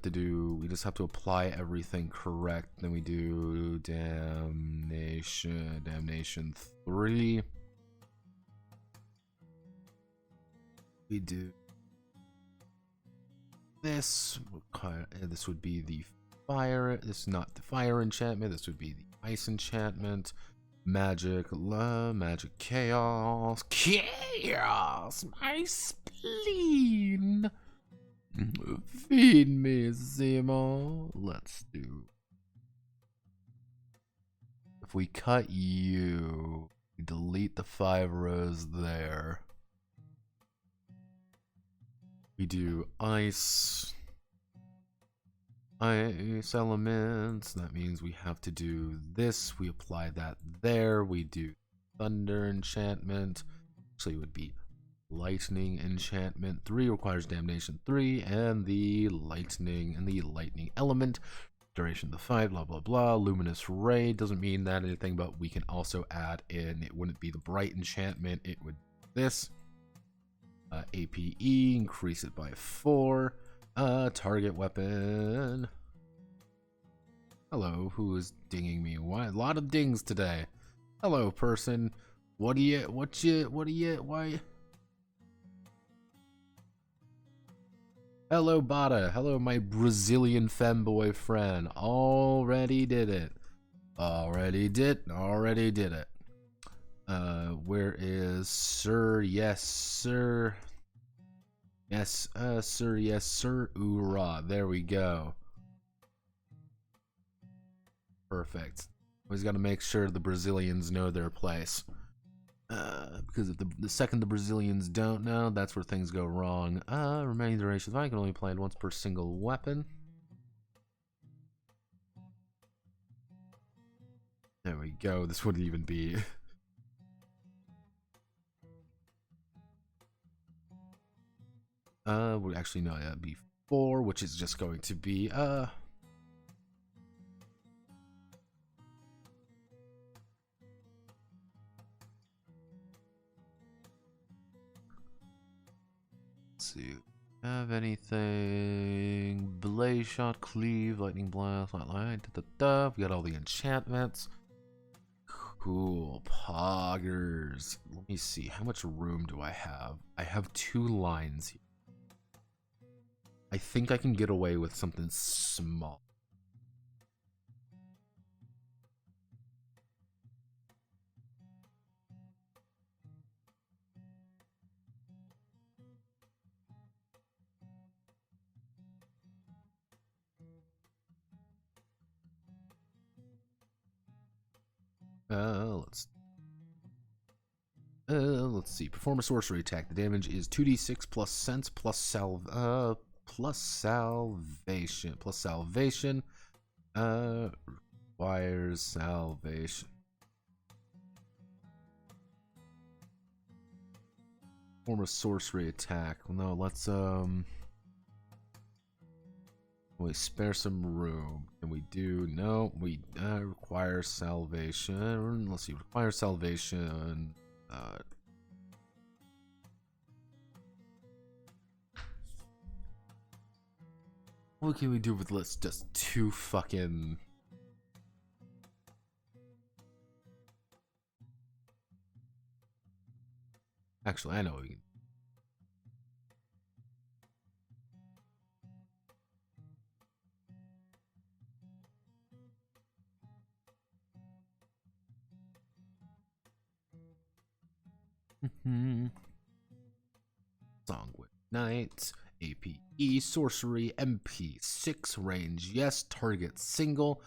just have to apply everything correct. Then we do damnation 3. We do this. This would be the fire. This is not the fire enchantment. This would be the ice enchantment. Magic chaos, my spleen. Feed me, Zemo. Let's do. If we cut you, we delete the 5 rows there. We do ice ice elements. That means we have to do this. We apply that there. We do thunder enchantment. Actually, it would be lightning enchantment. 3 requires damnation 3, and the lightning element. Duration of 5, blah blah blah. Luminous ray doesn't mean that anything, but we can also add in. It wouldn't be the bright enchantment. It would be this. APE, increase it by 4. Target weapon. Hello, who is dinging me? Why? A lot of dings today. Hello, person. What do you? Why? Hello, Bada. Hello, my Brazilian femboy friend. Already did it. Already did it. Where is Sir? Yes, sir. Yes, sir. Yes, sir. Oorah. There we go. Perfect. Always got to make sure the Brazilians know their place. Because if the second the Brazilians don't know, that's where things go wrong. Remaining duration. I can only play it once per single weapon. There we go. This wouldn't even be. Would actually no, that'd be 4, which is just going to be let's see. Have anything? Blaze shot, cleave, lightning blast, light. We got all the enchantments. Cool, poggers. Let me see. How much room do I have? I have 2 lines here. I think I can get away with something small. Let's see. Perform a sorcery attack. The damage is 2d6 plus sense plus salvation. Requires salvation. Perform a sorcery attack. Well, no, let's we spare some room. Can we do? No, we require salvation. Let's see. Require salvation. What can we do with just 2 fucking... Actually, I know what we can... Song with Knight, APE, Sorcery, MP, 6 range, yes, target single,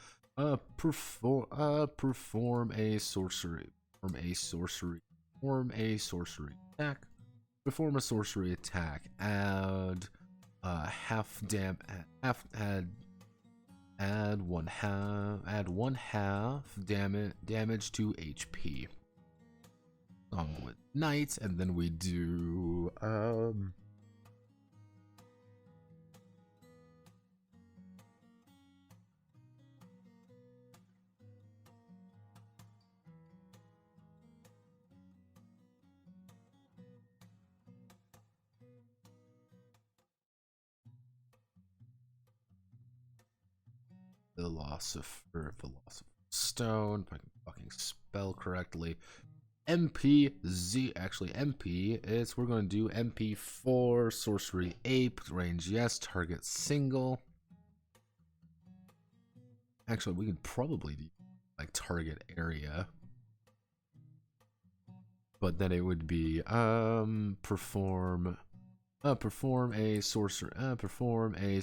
perform a sorcery, attack, perform a sorcery attack, add one half damage to HP. With Knights, and then we do Philosopher Stone, if I can fucking spell correctly. MPZ, actually MP is, we're going to do MP4, Sorcery Ape, range yes, target single. Actually, we can probably do like target area. But then it would be perform a sorcery attack. Perform a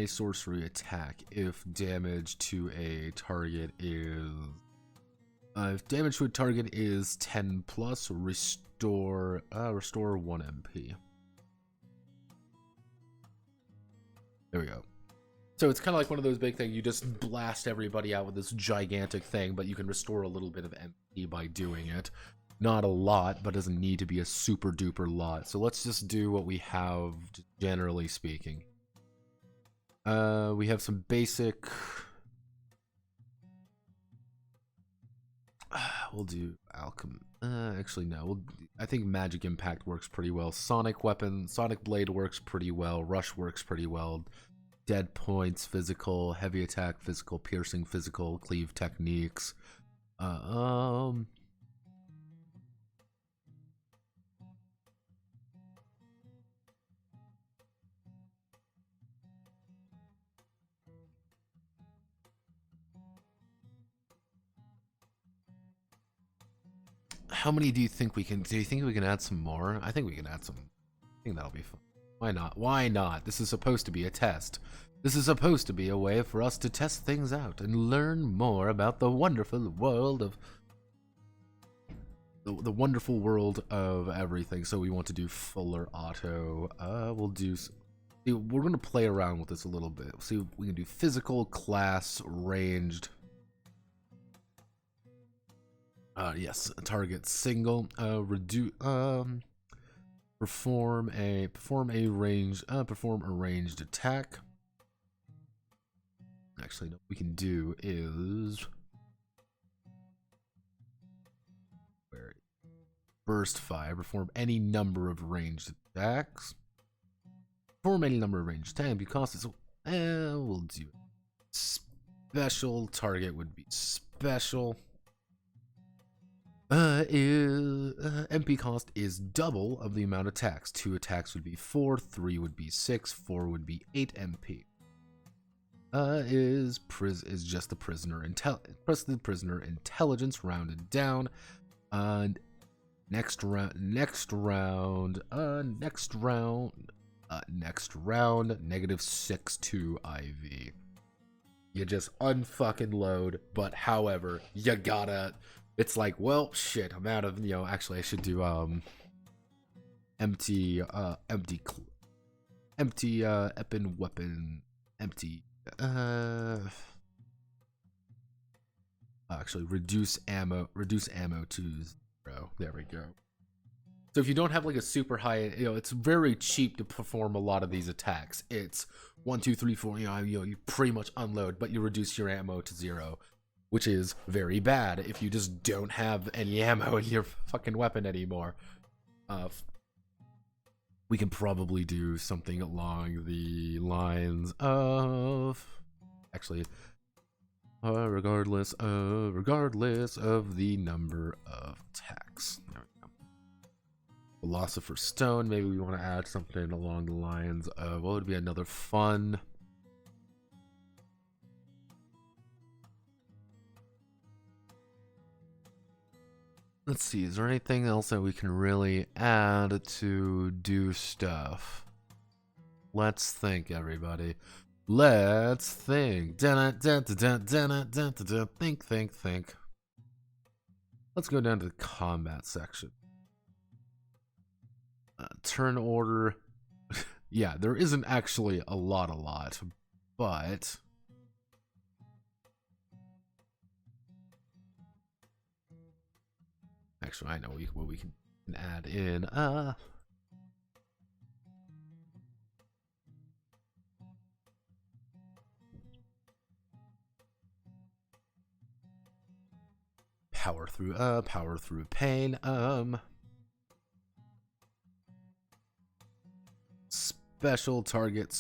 sorcery attack if damage to a target is 10 plus, restore 1 MP. There we go. So it's kind of like one of those big things. You just blast everybody out with this gigantic thing, but you can restore a little bit of MP by doing it. Not a lot, but doesn't need to be a super duper lot. So let's just do what we have, generally speaking. We have some basic... we'll do alchemy. Actually, no. I think magic impact works pretty well. Sonic weapon, sonic blade works pretty well. Rush works pretty well. Dead points, physical, heavy attack, physical, piercing, physical, cleave techniques. How many do you think we can? Do you think we can add some more? I think we can add some. I think that'll be fun. Why not? Why not? This is supposed to be a test. This is supposed to be a way for us to test things out and learn more about the wonderful world of the wonderful world of everything. So we want to do fuller auto. We'll do. We're gonna play around with this a little bit. See if we can do physical, class, ranged. Yes, target single. Perform a ranged attack. Actually, no, what we can do is burst fire. Perform any number of ranged attacks. Perform any number of ranged attacks because it's. We'll do it. Special target would be special. MP cost is double of the amount of attacks. 2 attacks would be 4, 3 would be 6, 4 would be 8 MP. Is just the prisoner intelligence rounded down. Next round, -6 to IV. You just unfucking load, but however, you gotta. It's like, well, shit, I'm out of, actually I should do, empty Epin weapon, empty, actually, reduce ammo to 0. There we go. So if you don't have like a super high, it's very cheap to perform a lot of these attacks. It's 1, 2, 3, 4, you pretty much unload, but you reduce your ammo to 0. Which is very bad if you just don't have any ammo in your fucking weapon anymore. We can probably do something along the lines of... Actually, regardless of the number of attacks. There we go. Philosopher's Stone, maybe we want to add something along the lines of... What would be another fun... Let's see, is there anything else that we can really add to do stuff? Let's think, everybody. Let's think. Think. Let's go down to the combat section. Turn order. Yeah, there isn't actually a lot, but... Actually, I know what we can add in. Power through pain. Special target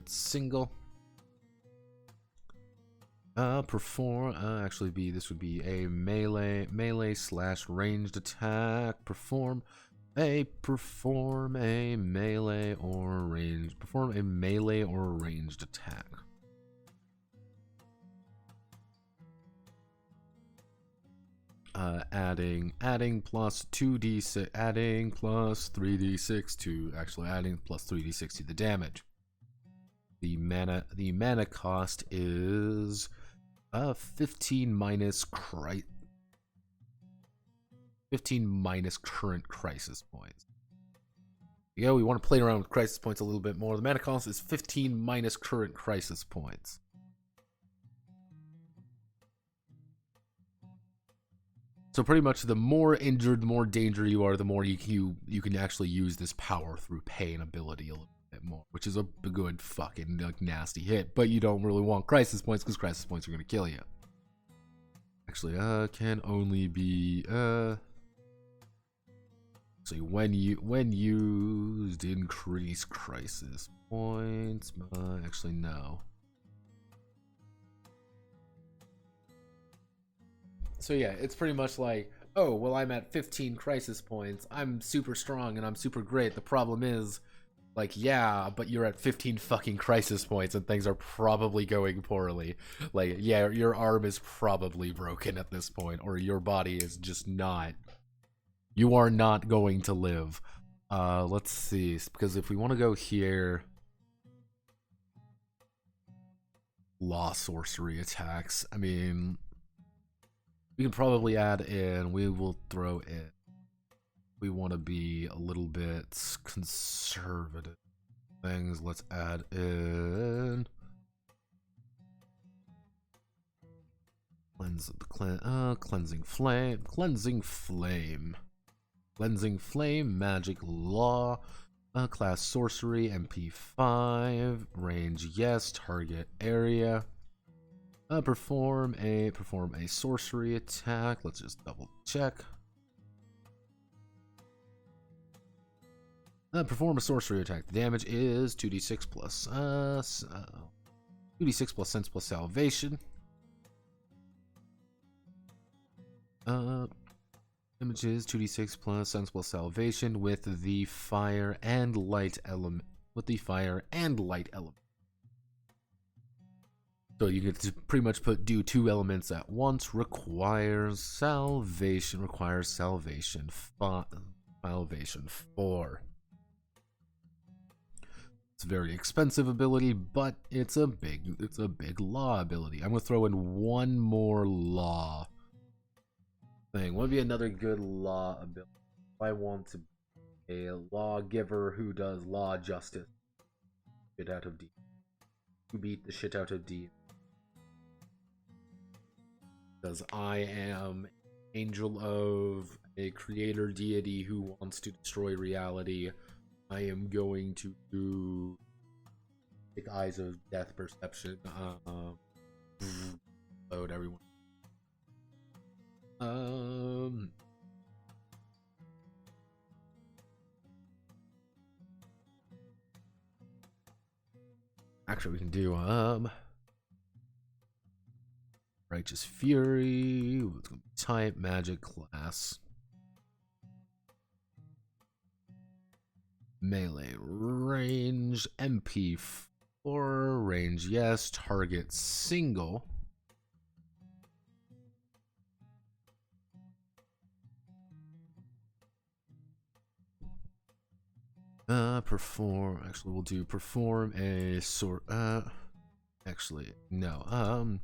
single. This would be a melee / ranged attack. Perform a melee or ranged attack. Adding plus 2d6, adding plus 3d6 to adding plus 3d6 to the damage. The mana cost is 15 minus current crisis points. Yeah, we want to play around with crisis points a little bit more. The mana cost is 15 minus current crisis points. So pretty much the more injured, the more danger you are, the more you can actually use this power through pain ability a little bit more, which is a good fucking nasty hit. But you don't really want crisis points because crisis points are going to kill you. Actually, can only be so when used, increase crisis points. Actually, no. So yeah, it's pretty much like, oh, well, I'm at 15 crisis points. I'm super strong and I'm super great. The problem is, like, yeah, but you're at 15 fucking crisis points and things are probably going poorly. Like, yeah, your arm is probably broken at this point, or your body is just not. You are not going to live. Let's see, because if we want to go here, law sorcery attacks. I mean, we can probably add in. We will throw in. We want to be a little bit conservative. Things. Let's add in. Cleansing flame, magic law, class sorcery, MP5, range yes, target area. Perform a sorcery attack. Let's just double check. Perform a sorcery attack. The damage is 2d6 plus 2d6 plus sense plus salvation. Images 2d6 plus sense plus salvation with the fire and light element. So you get to pretty much do two elements at once. Requires salvation. Salvation 4. It's a very expensive ability, but it's a big law ability. I'm gonna throw in one more law thing. What would be another good law ability? If I want to be a lawgiver who does law justice, shit out of D. You beat the shit out of D. Because I am angel of a creator deity who wants to destroy reality. I am going to do like eyes of death perception. Load everyone. Actually, we can do Righteous Fury. It's gonna be type magic class. Melee range MP4 range yes, target single. Actually we'll do perform a sort actually no.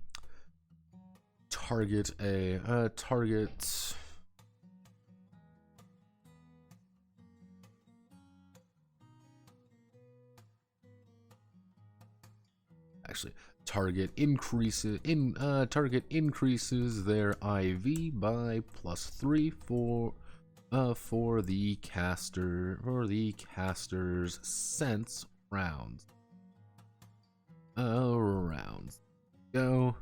Target a target actually target increases their IV by +3 for the caster's sense rounds. Go.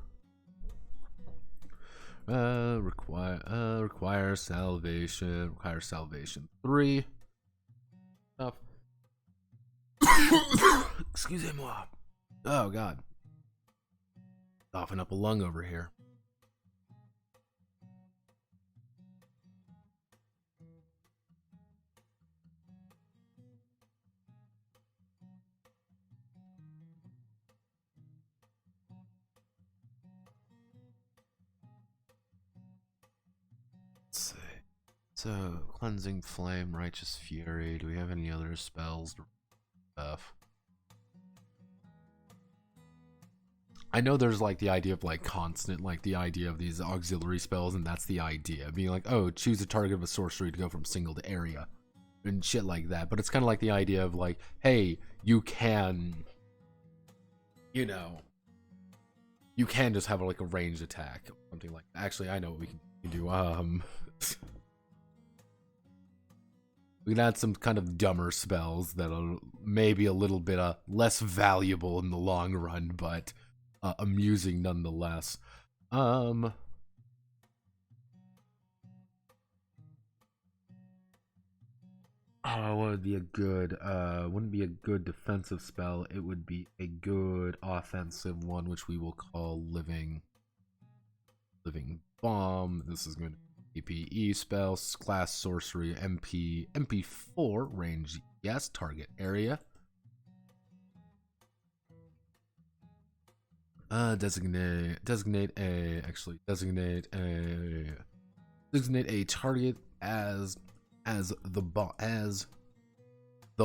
Require salvation. 3. Excusez-moi. Oh god. Coughing up a lung over here. Let's see. So, cleansing flame, righteous fury. Do we have any other spells? Stuff. I know there's like the idea of like constant, like the idea of these auxiliary spells, and that's the idea. Being like, oh, choose a target of a sorcery to go from single to area. and shit like that. But it's kind of like the idea of like, hey, you can, you know, you can just have like a ranged attack, something like that. Actually, I know what we can do. We can add some kind of dumber spells that are maybe a little bit less valuable in the long run, but amusing nonetheless. What would be a good, wouldn't be a good defensive spell. It would be a good offensive one, which we will call Living Bomb. This is going to be APE spell, class sorcery, MP4 range, yes, target area. Designate a target as the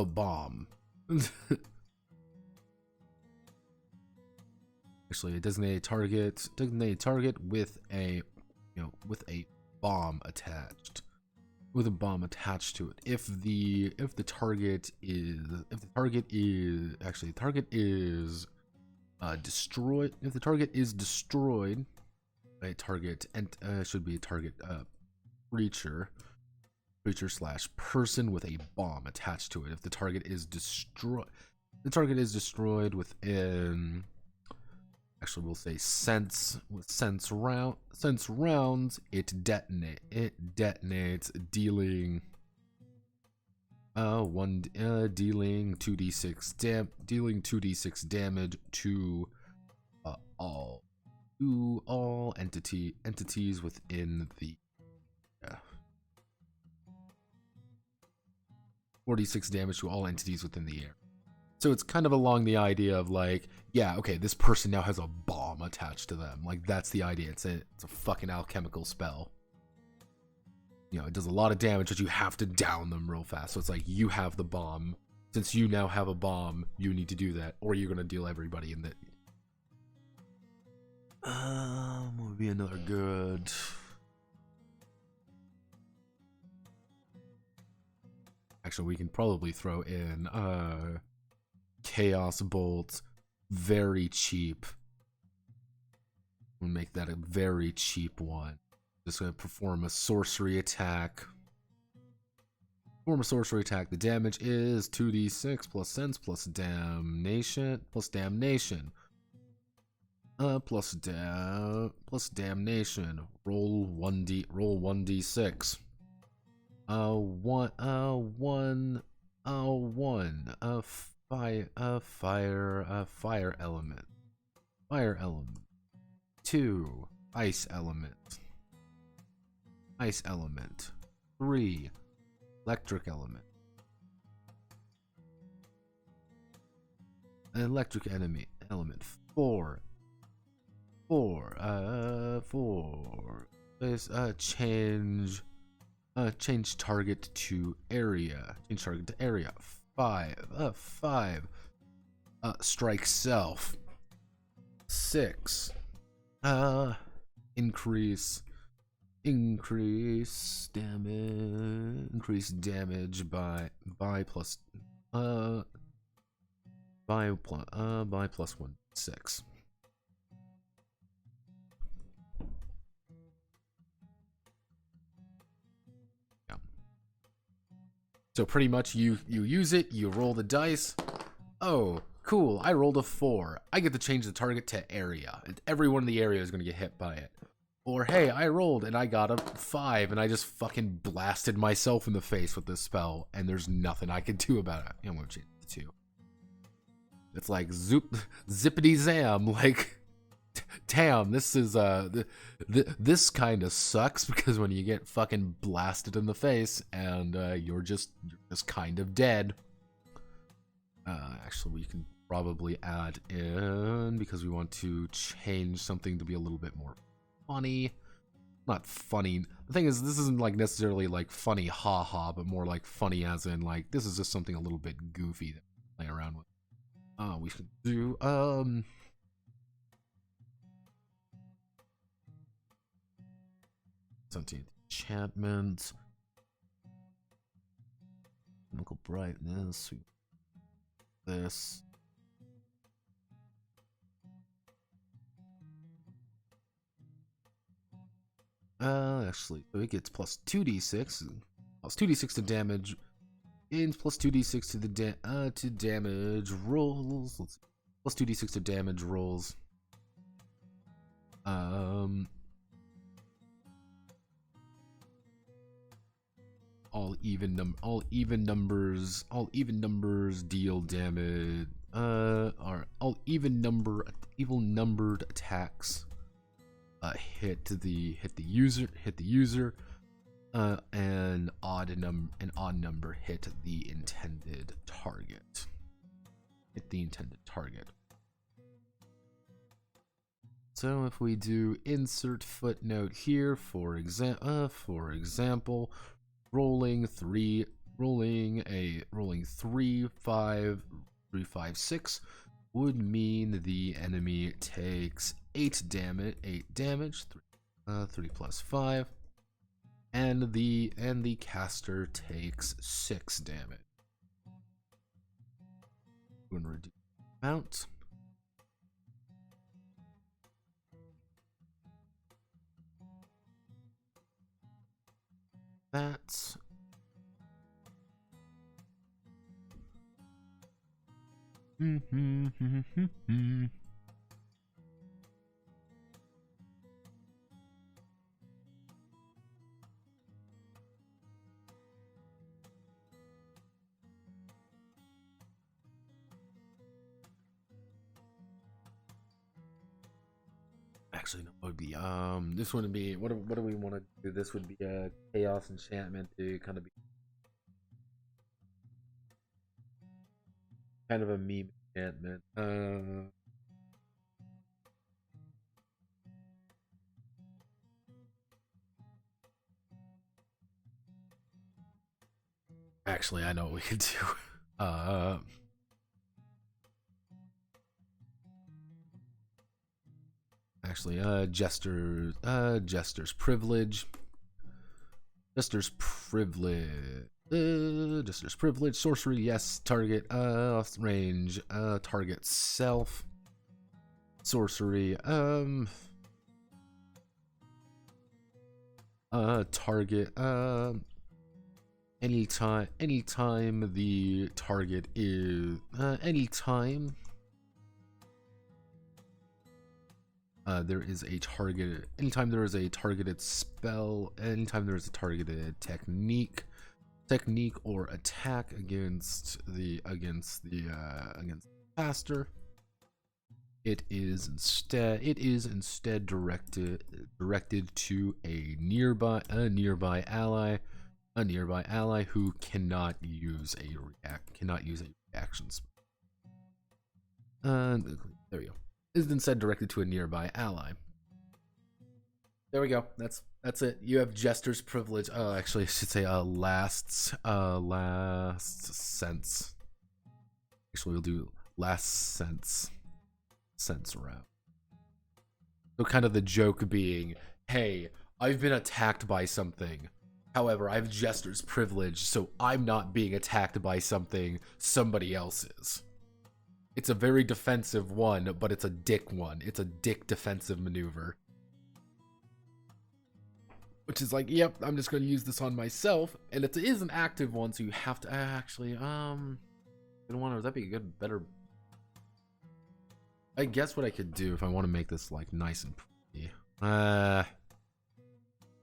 bomb. Actually, designate a target with a bomb attached. With a bomb attached to it. If the target is destroyed, if the target is destroyed, a target and should be a target creature / person with a bomb attached to it. If the target is destroyed, within, actually we'll say sense rounds, it detonates, dealing dealing 2d6 damage to all entities within the 46 damage to all entities within the air. So it's kind of along the idea of like, yeah, okay, this person now has a bomb attached to them. Like, that's the idea. It's a fucking alchemical spell. You know, it does a lot of damage, but you have to down them real fast. So it's like, you have the bomb. Since you now have a bomb, you need to do that, or you're gonna deal everybody in that. What would be another good? Actually, we can probably throw in Chaos Bolt, very cheap. We'll make that a very cheap one. Just gonna perform a sorcery attack. The damage is 2d6 plus sense plus damnation. Plus damnation. Plus damnation. Roll 1d6. Fire element. 2, ice element. 3, electric element. Electric element. 4. This change target to area. 5. Strike self. 6. Increase damage by plus 1 6. Yeah. So pretty much you use it, you roll the dice. Oh, cool, I rolled a 4. I get to change the target to area. Everyone in the area is going to get hit by it. Or, hey, I rolled and I got a 5 and I just fucking blasted myself in the face with this spell and there's nothing I can do about it. I'm going to change it to 2. It's like zippity zam, like, damn, this is, this kind of sucks because when you get fucking blasted in the face and you're just kind of dead. Actually, we can probably add in, because we want to change something to be a little bit more funny. Not funny. The thing is, this isn't like necessarily like funny haha, but more like funny as in like this is just something a little bit goofy to play around with. We should do something enchantment. chemical brightness. This. Actually, so it gets plus 2d6, plus 2d6 to damage, and plus 2d6 to the to damage rolls. Let's see. Plus 2d6 to damage rolls. All even numbers deal damage. Are all even numbered attacks hit the user, and odd number hit the intended target. So if we do insert footnote here, for example, rolling 3, 5, 6 would mean the enemy takes 8 damage, 3 plus 5, and the caster takes 6 damage. We're going to reduce the amount. That's actually, no, it would be this wouldn't be what do we want to do? This would be a chaos enchantment to kind of be kind of a meme enchantment. Actually, I know what we could do. Actually, Jester's privilege. Jester's privilege, sorcery, yes, target, range, target self, sorcery, target, anytime the target is, anytime there is a target, anytime there is a targeted spell, anytime there is a targeted technique or attack against the caster, it is instead directed to a nearby ally who cannot use a reaction spell. There we go. Is instead directed to a nearby ally. There we go. That's it. You have Jester's privilege. Oh, actually, I should say last sense. Actually, we'll do last sense round. So kind of the joke being, hey, I've been attacked by something. However, I have Jester's privilege, so I'm not being attacked by something somebody else is. It's a very defensive one, but it's a dick one. It's a dick defensive maneuver. Which is like, yep, I'm just going to use this on myself. And it is an active one, so you have to actually, that'd be a good, better. I guess what I could do if I want to make this like nice and pretty. I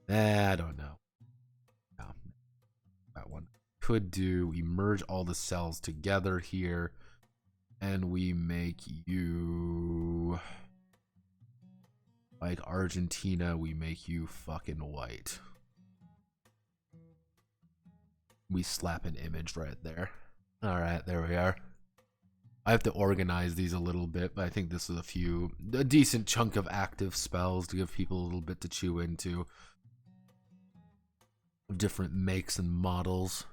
don't know. No, that one. Could do, we merge all the cells together here. And we make you like Argentina, we make you fucking white. We slap an image right there. Alright, there we are. I have to organize these a little bit, but I think this is a decent chunk of active spells to give people a little bit to chew into. Of different makes and models.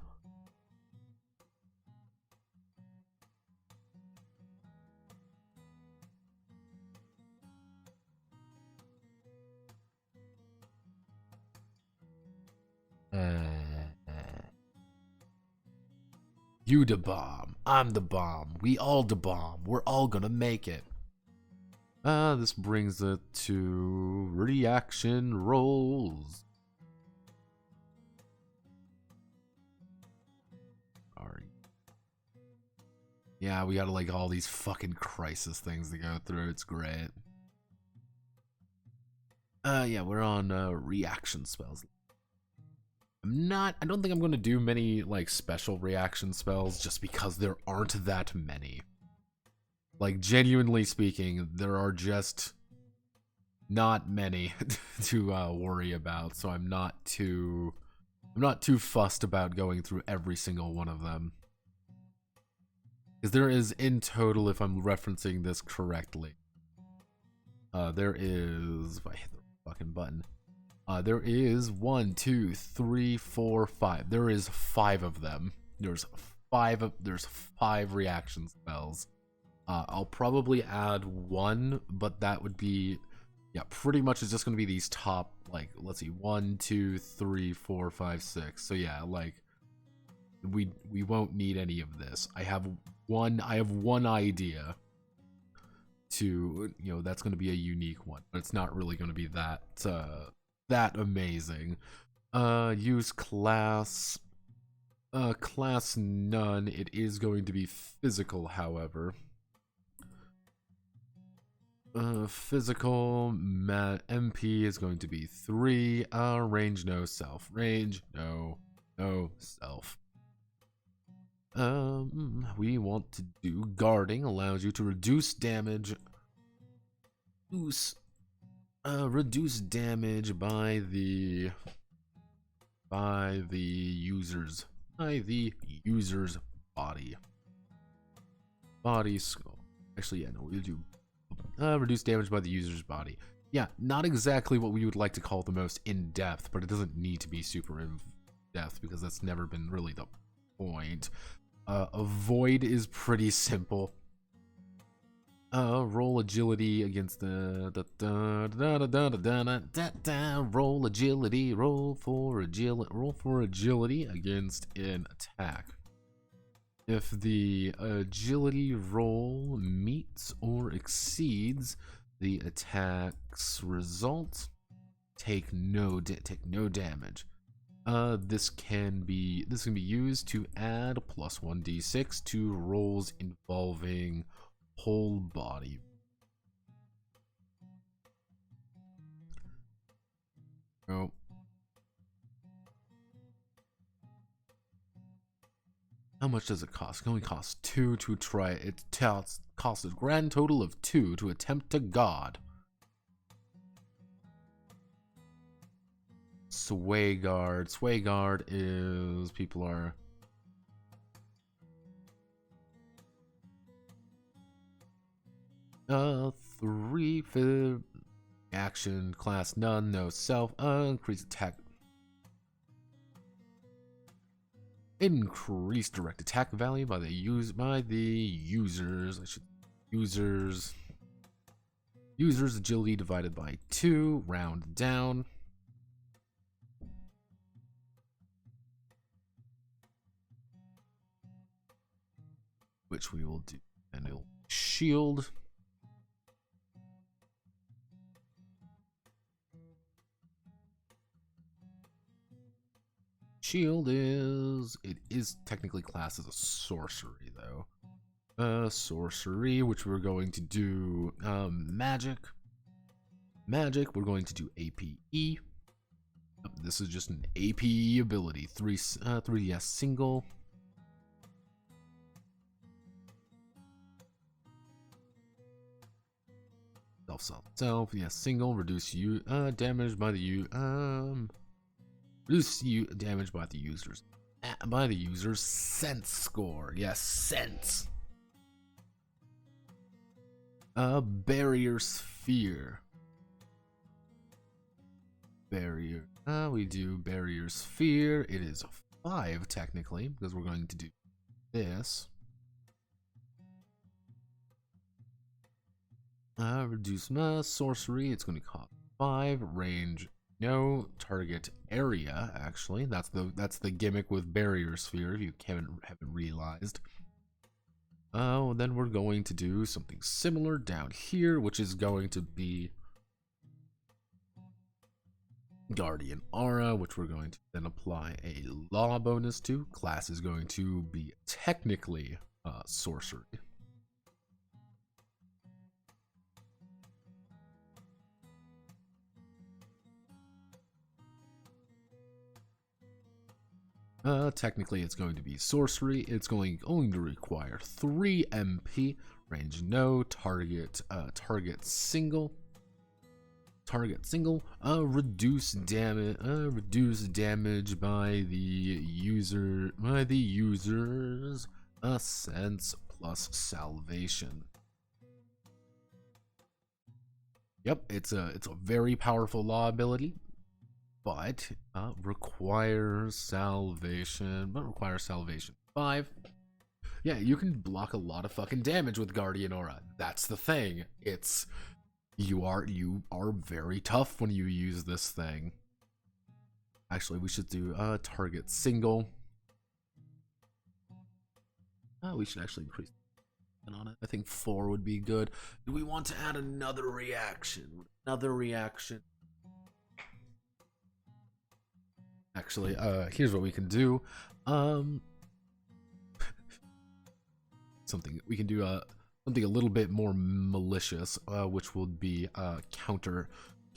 You da bomb. I'm the bomb. We all da bomb. We're all gonna make it. This brings it to reaction rolls. Sorry. Yeah, we got like all these fucking crisis things to go through. It's great. Yeah, we're on reaction spells. I don't think I'm gonna do many like special reaction spells just because there aren't that many. Like, genuinely speaking, there are just not many to worry about, so I'm not too fussed about going through every single one of them. Because there is, in total, if I'm referencing this correctly, there is, if I hit the fucking button, there is 1, 2, 3, 4, 5. There is 5 of them. There's 5 reaction spells. I'll probably add 1, but that would be, yeah, pretty much it's just gonna be these top, like, let's see, 1, 2, 3, 4, 5, 6. So yeah, like, we won't need any of this. I have one idea to, you know, that's gonna be a unique one, but it's not really gonna be that that amazing. Use class. Class none. It is going to be physical, however. Physical MP is going to be 3. Range no self. Range no self. We want to do guarding. Allows you to reduce damage. Reduce damage by the user's body skull. Actually, yeah, no, we'll do reduce damage by the user's body. Yeah, not exactly what we would like to call the most in-depth, but it doesn't need to be super in-depth because that's never been really the point. Avoid is pretty simple. Roll agility against the roll agility. Roll for agility against an attack. If the agility roll meets or exceeds the attack's result, take no damage. This can be used to add plus 1d6 to rolls involving whole body. Oh. How much does it cost? It only costs 2 to try it. It costs a grand total of 2 to attempt to god. Sway guard. Sway guard is people are 3 for action class none, no self, increase attack. Increase direct attack value by the users. Users agility divided by 2, round down. Which we will do. And it'll shield. Shield it is technically classed as a sorcery though. Sorcery, which we're going to do magic. We're going to do APE. This is just an APE ability. 3 single. Self, yes, single, reduce you damage by the reduce you damage by the user's sense score. Yes, sense. Barrier sphere. Barrier. We do barrier sphere. It is 5 technically because we're going to do this. Reduce sorcery. It's going to cost 5. Range no target area. Actually, that's the gimmick with barrier sphere. If you haven't realized. Oh, then we're going to do something similar down here, which is going to be Guardian Aura, which we're going to then apply a law bonus to. Class is going to be technically sorcery. Technically, it's going to be sorcery. It's going to require 3 MP. Range no. Target single. Target single. Reduce damage. Reduce damage by the user's sense plus salvation. Yep, it's a very powerful law ability. But requires salvation. 5. Yeah, you can block a lot of fucking damage with Guardian Aura. That's the thing. You are very tough when you use this thing. Actually, we should do target single. We should actually increase on it. I think 4 would be good. Do we want to add another reaction? Actually, here's what we can do. Something we can do. Something a little bit more malicious, which will be counter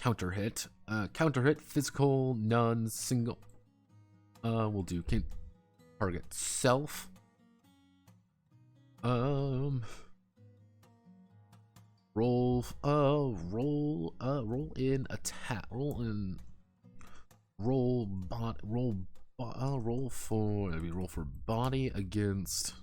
hit. Counter hit, physical, none, single. We'll do target self. Roll in attack. Roll for body against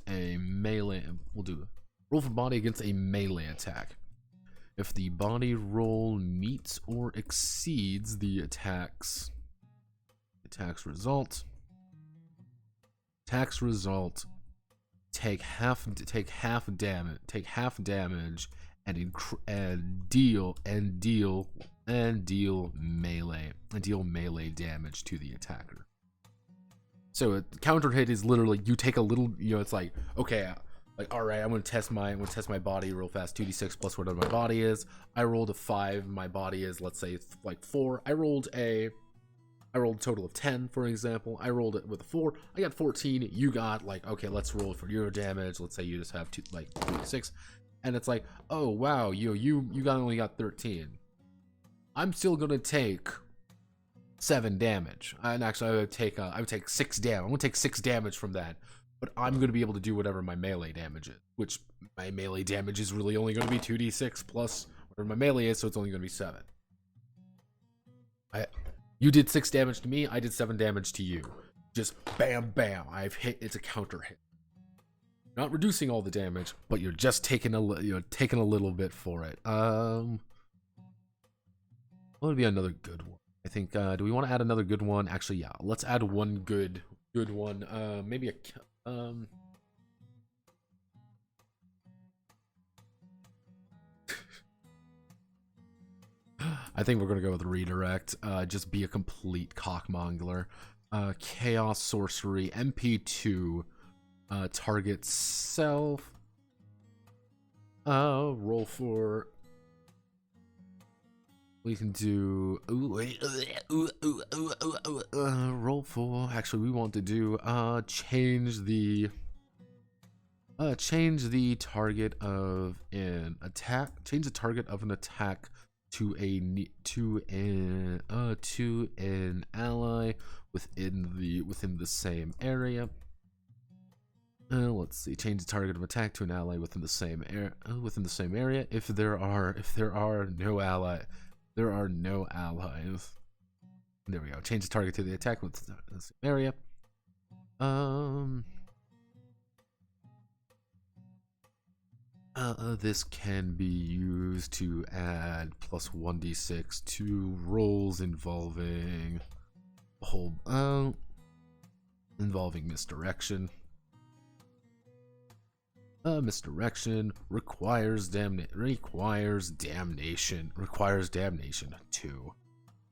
a melee. We'll do roll for body against a melee attack. If the body roll meets or exceeds the attack's result, take half damage and deal melee damage to the attacker. So a counter hit is literally you take a little, it's like, okay, like, all right, I'm gonna test my body real fast. 2d6 plus whatever my body is. I rolled a 5. My body is, let's say, like 4. I rolled a total of 10, for example. I rolled it with a 4. I got 14. You got, like, okay, let's roll for your damage. Let's say you just have 2d6, and it's like, oh wow, you only got 13. I'm still gonna take 7 damage, and actually I would take 6 damage. I'm gonna take 6 damage from that, but I'm gonna be able to do whatever my melee damage is, which my melee damage is really only gonna be 2d6 plus whatever my melee is, so it's only gonna be 7. You did 6 damage to me, I did 7 damage to you. Just bam, bam. I've hit. It's a counter hit. Not reducing all the damage, but you're just taking a little bit for it. What would be another good one? I think. Do we want to add another good one? Actually, yeah. Let's add one good one. Maybe a. I think we're gonna go with redirect. Just be a complete cockmongler. Chaos sorcery. MP2. Target self. Roll for. We can do. Roll for. Actually, we want to do. Change the target of an attack. Change the target of an attack to an ally within the same area. Let's see. Change the target of attack to an ally within the same area. If there are no allies. There we go. Change the target to the attack within the same area. This can be used to add plus 1d6 to rolls involving involving misdirection. Misdirection, requires damnation 2.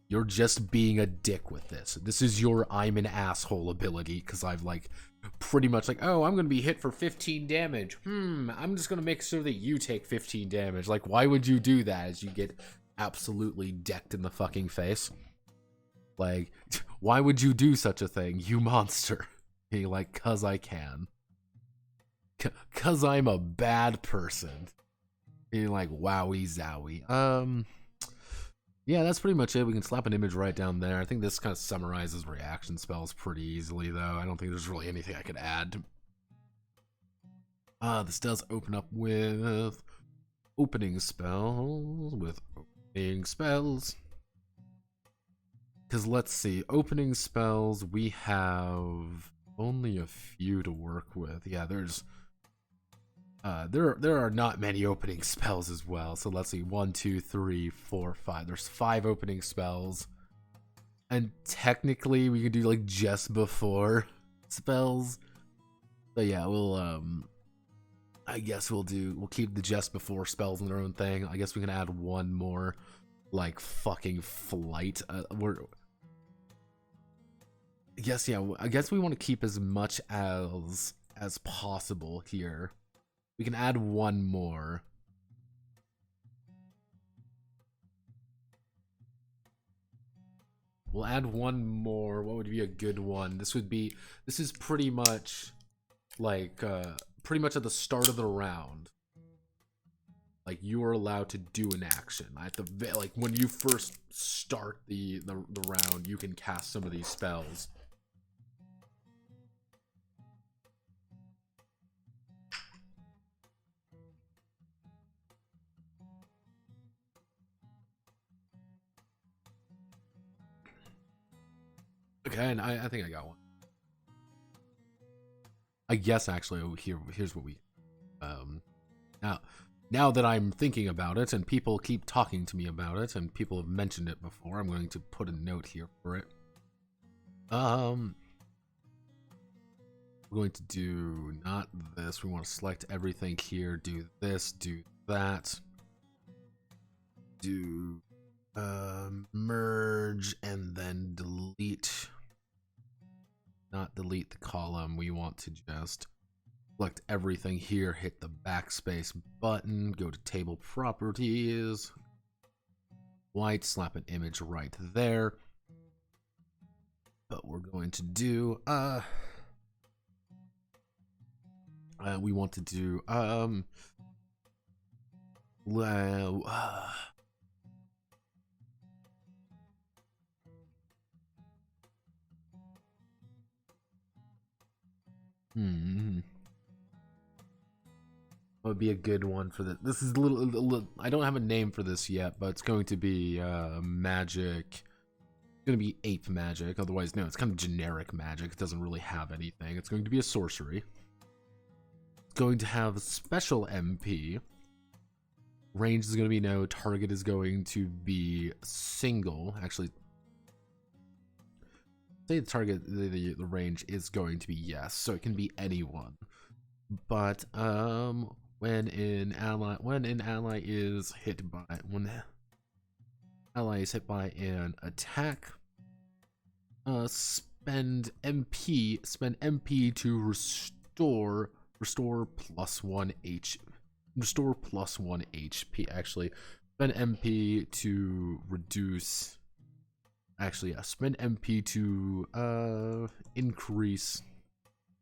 You're just being a dick with this. This is your I'm an asshole ability, because I've like pretty much like, oh, I'm gonna be hit for 15 damage. I'm just gonna make sure that you take 15 damage. Like, why would you do that as you get absolutely decked in the fucking face? Like, why would you do such a thing, you monster? Hey, like, cause I can. Cause I'm a bad person. You're like, wowie zowie. Yeah, that's pretty much it. We can slap an image right down there. I think this kind of summarizes reaction spells pretty easily, though. I don't think there's really anything I could add. This does open up with opening spells. Because let's see, opening spells, we have only a few to work with. Yeah, there's there are not many opening spells as well. So let's see, 1, 2, 3, 4, 5. There's 5 opening spells, and technically we could do like just before spells. But yeah, we'll I guess we'll keep the just before spells in their own thing. I guess we can add one more, like fucking flight. I guess we want to keep as much as possible here. We can add one more. We'll add one more. What would be a good one? This is pretty much like pretty much at the start of the round. Like, you are allowed to do an action. Like when you first start the round, you can cast some of these spells. Okay, and I think I got one. I guess actually here's what we now that I'm thinking about it and people keep talking to me about it and people have mentioned it before, I'm going to put a note here for it. We're going to do not this. We want to select everything here, do this, do that, do merge, and then delete. Not delete the column. We want to just select everything here, hit the backspace button, go to table properties, white, slap an image right there. But we're going to do we want to do what would be a good one for this? This is a little, I don't have a name for this yet, but it's going to be magic. It's going to be ape magic. Otherwise, no, it's kind of generic magic. It doesn't really have anything. It's going to be a sorcery. It's going to have special MP. Range is going to be no. Target is going to be single. Actually, say the target, the range is going to be yes, so it can be anyone. But when an ally is hit by an attack, spend MP to restore +1 HP. Actually, spend MP to reduce. Actually, yeah, spend MP to increase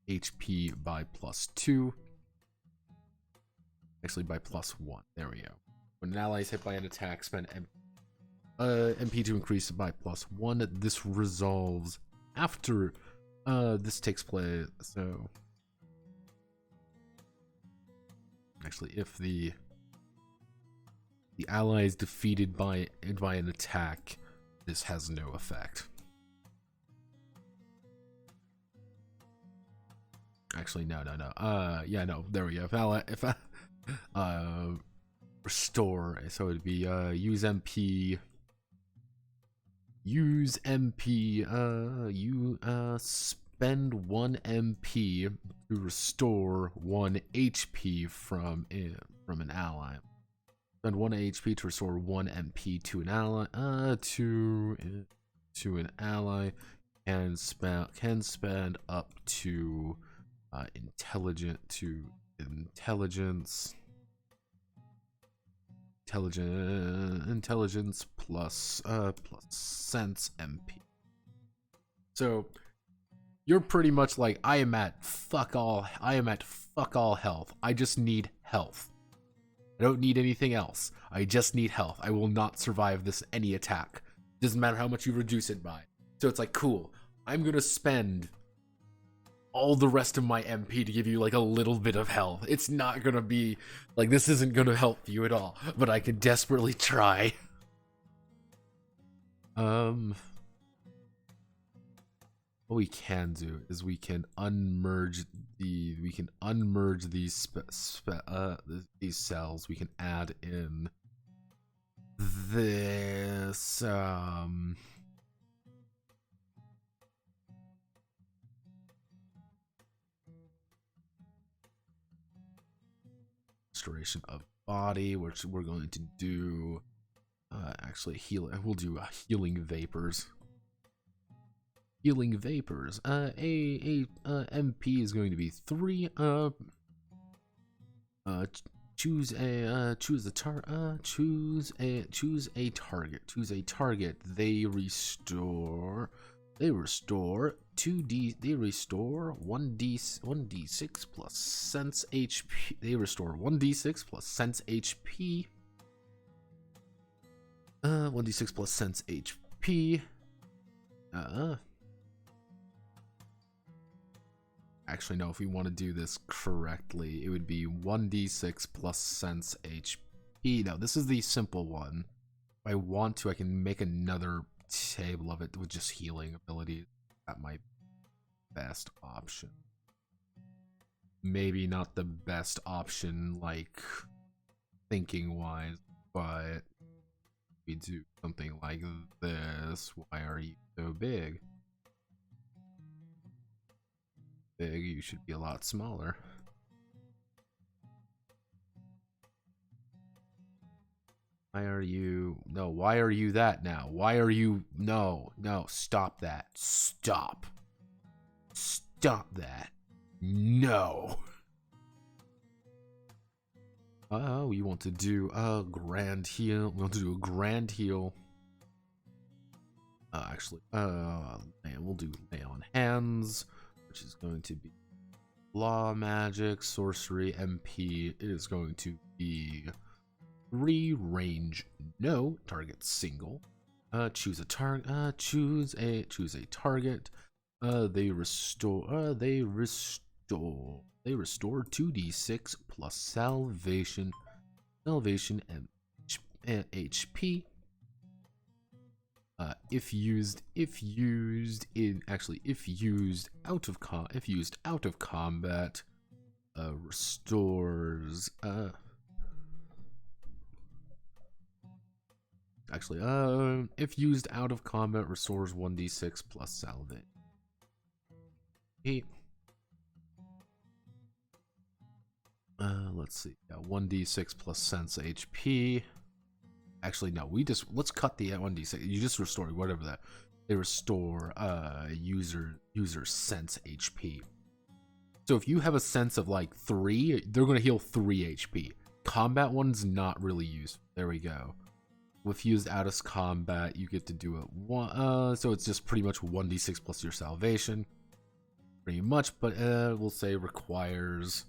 HP by +2. Actually, by +1. There we go. When an ally is hit by an attack, spend MP to increase by +1. This resolves after this takes place. So, actually, if the ally is defeated by an attack, this has no effect. Actually, no. Yeah, no. There we go. If restore. So it'd be use MP. spend 1 MP to restore 1 HP from an ally. Spend 1 HP to restore 1 MP to an ally. To an ally, and can spend up to intelligence plus sense MP. So you're pretty much like, I am at fuck all health. I just need health. I don't need anything else. I just need health. I will not survive this any attack. Doesn't matter how much you reduce it by. So it's like, cool, I'm gonna spend all the rest of my MP to give you like a little bit of health. It's not gonna be like, this isn't gonna help you at all, but I can desperately try. What we can do is we can unmerge these these cells. We can add in this restoration of body, which we're going to do actually we'll do healing vapors. Healing vapors. MP is going to be 3. Choose a target. They restore 2d. They restore 1d6 plus sense HP. They restore 1d6 plus sense HP. 1d6 plus sense HP. Actually, no, if we want to do this correctly, it would be 1d6 plus sense HP. No, this is the simple one. If I want to, I can make another table of it with just healing abilities. That might be the best option. Maybe not the best option, like, thinking-wise, but we do something like this. Why are you so big? You should be a lot smaller. Why are you that now? Why are you no, stop that. Stop that. No. We want to do a grand heal. We want to do a grand heal. Actually, we'll do lay on hands, which is going to be law, magic, sorcery, MP. It is going to be 3 range, no target single. Choose a target. Choose a target. They restore 2d6 plus salvation and HP. If used out of combat, restores if used out of combat, restores 1d6 plus salvation. Let's see. 1d6 plus sense HP. Actually, no. Let's cut the 1d6. You just restore whatever that. They restore user sense HP. So if you have a sense of like 3, they're gonna heal 3 HP. Combat one's not really useful. There we go. If used out of combat, you get to do it one. So it's just pretty much 1d6 plus your salvation, pretty much. But we'll say requires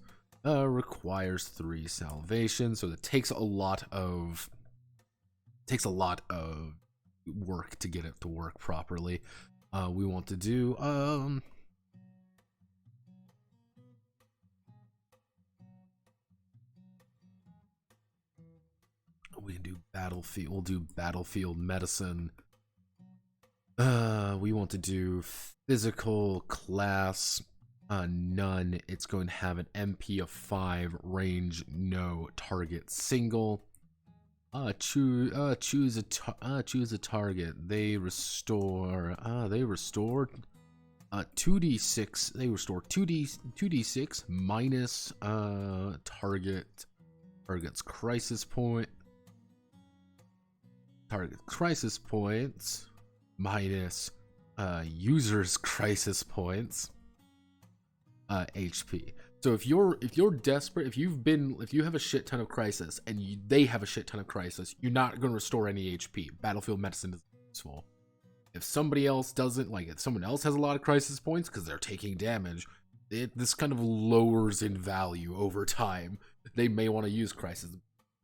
3 salvation. So it takes a lot of work to get it to work properly. We want to do we can do battlefield. We'll do battlefield medicine. We want to do physical class. None. It's going to have an MP of 5, range no, target single. Choose a target. They restore 2d6. They restore 2d6 minus target's crisis point. Target crisis points minus user's crisis points HP. So if you're desperate, if you have a shit ton of crisis and they have a shit ton of crisis, you're not going to restore any HP. Battlefield medicine is useful. If somebody else doesn't, like if someone else has a lot of crisis points because they're taking damage, this kind of lowers in value over time. They may want to use crisis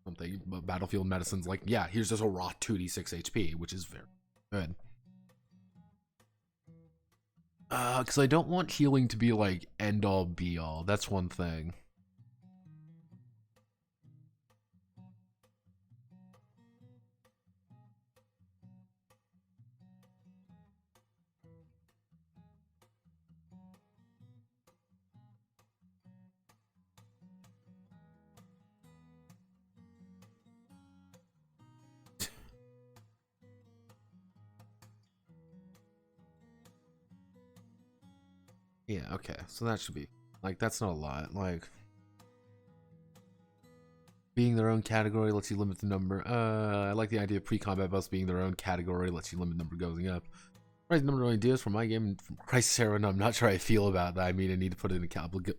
something, but Battlefield medicine's like, yeah, here's just a raw 2d6 HP, which is very good. Because I don't want healing to be like end all be all. That's one thing. Yeah, okay. So that should be like, that's not a lot. Like, being their own category lets you limit the number. I like the idea of pre-combat buffs being their own category lets you limit the number going up. Right, number of ideas for my game from Crisis Heroine. I'm not sure how I feel about that. I mean, I need to put it in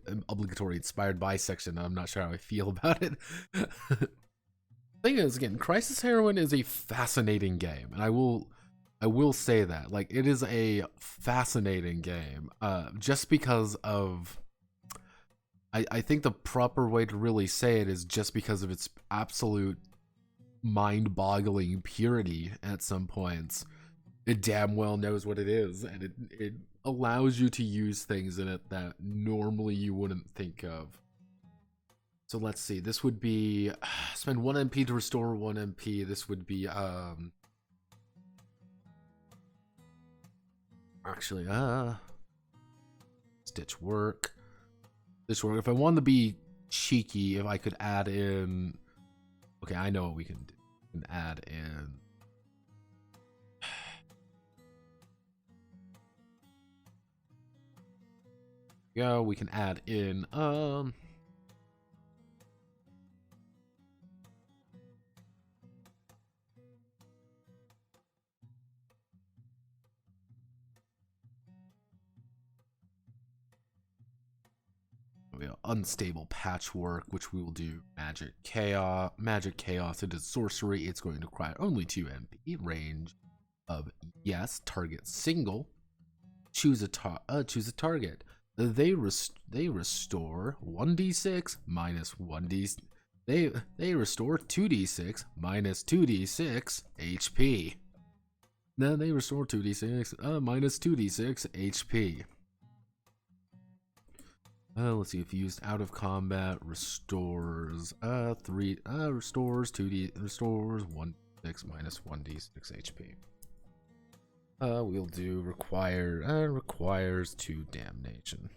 an obligatory inspired by section. I'm not sure how I feel about it. Thing is, again, Crisis Heroine is a fascinating game, and I will say that, like, it is a fascinating game, just because of, I think the proper way to really say it is just because of its absolute mind-boggling purity at some points. It damn well knows what it is, and it allows you to use things in it that normally you wouldn't think of. So let's see, this would be, spend 1 MP to restore 1 MP, this would be, actually, stitch work. If I wanted to be cheeky, if I could add in, okay, I know what we can do. We can add in, yeah, we can add in, unstable patchwork, which we will do magic chaos. It is sorcery. It's going to require only 2 MP, range of yes, target single, choose a target. They restore 1d6 minus 1d. They restore 2d6 minus 2d6 HP. Then they restore 2d6 minus 2d6 HP. Let's see, if used out of combat, restores 1d6 minus 1d6 HP. We'll do requires 2 damnation.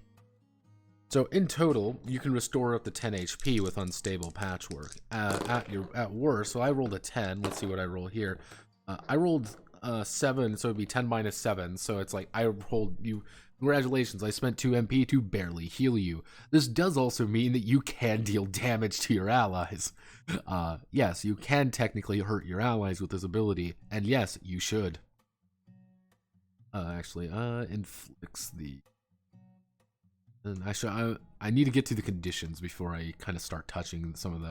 So in total, you can restore up to 10 HP with unstable patchwork. At worst, so I rolled a 10. Let's see what I roll here. I rolled 7, so it'd be 10 minus 7. So it's like I rolled you. Congratulations, I spent 2 MP to barely heal you. This does also mean that you can deal damage to your allies. Yes, you can technically hurt your allies with this ability, and yes, you should. Actually, inflicts the... And actually, I need to get to the conditions before I kind of start touching some of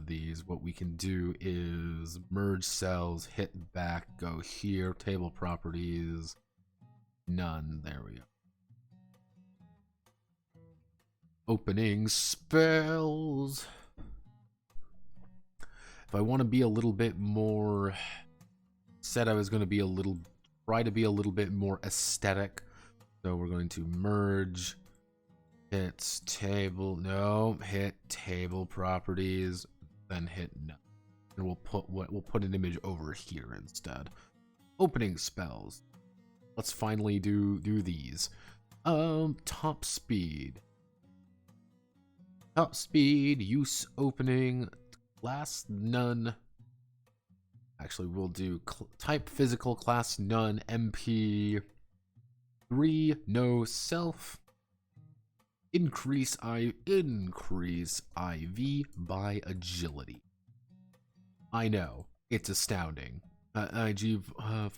these. What we can do is merge cells, hit back, go here, table properties... None. There we go. Opening spells. If I want to be a little bit more, said I was going to try to be a little bit more aesthetic. So we're going to merge. Hit table. No. Hit table properties. Then hit no. And we'll put an image over here instead. Opening spells. Let's finally do these. Top speed. Top speed, use opening, class none. Actually, we'll do type physical, class none, MP. 3, no self. Increase IV by agility. I know, it's astounding. IG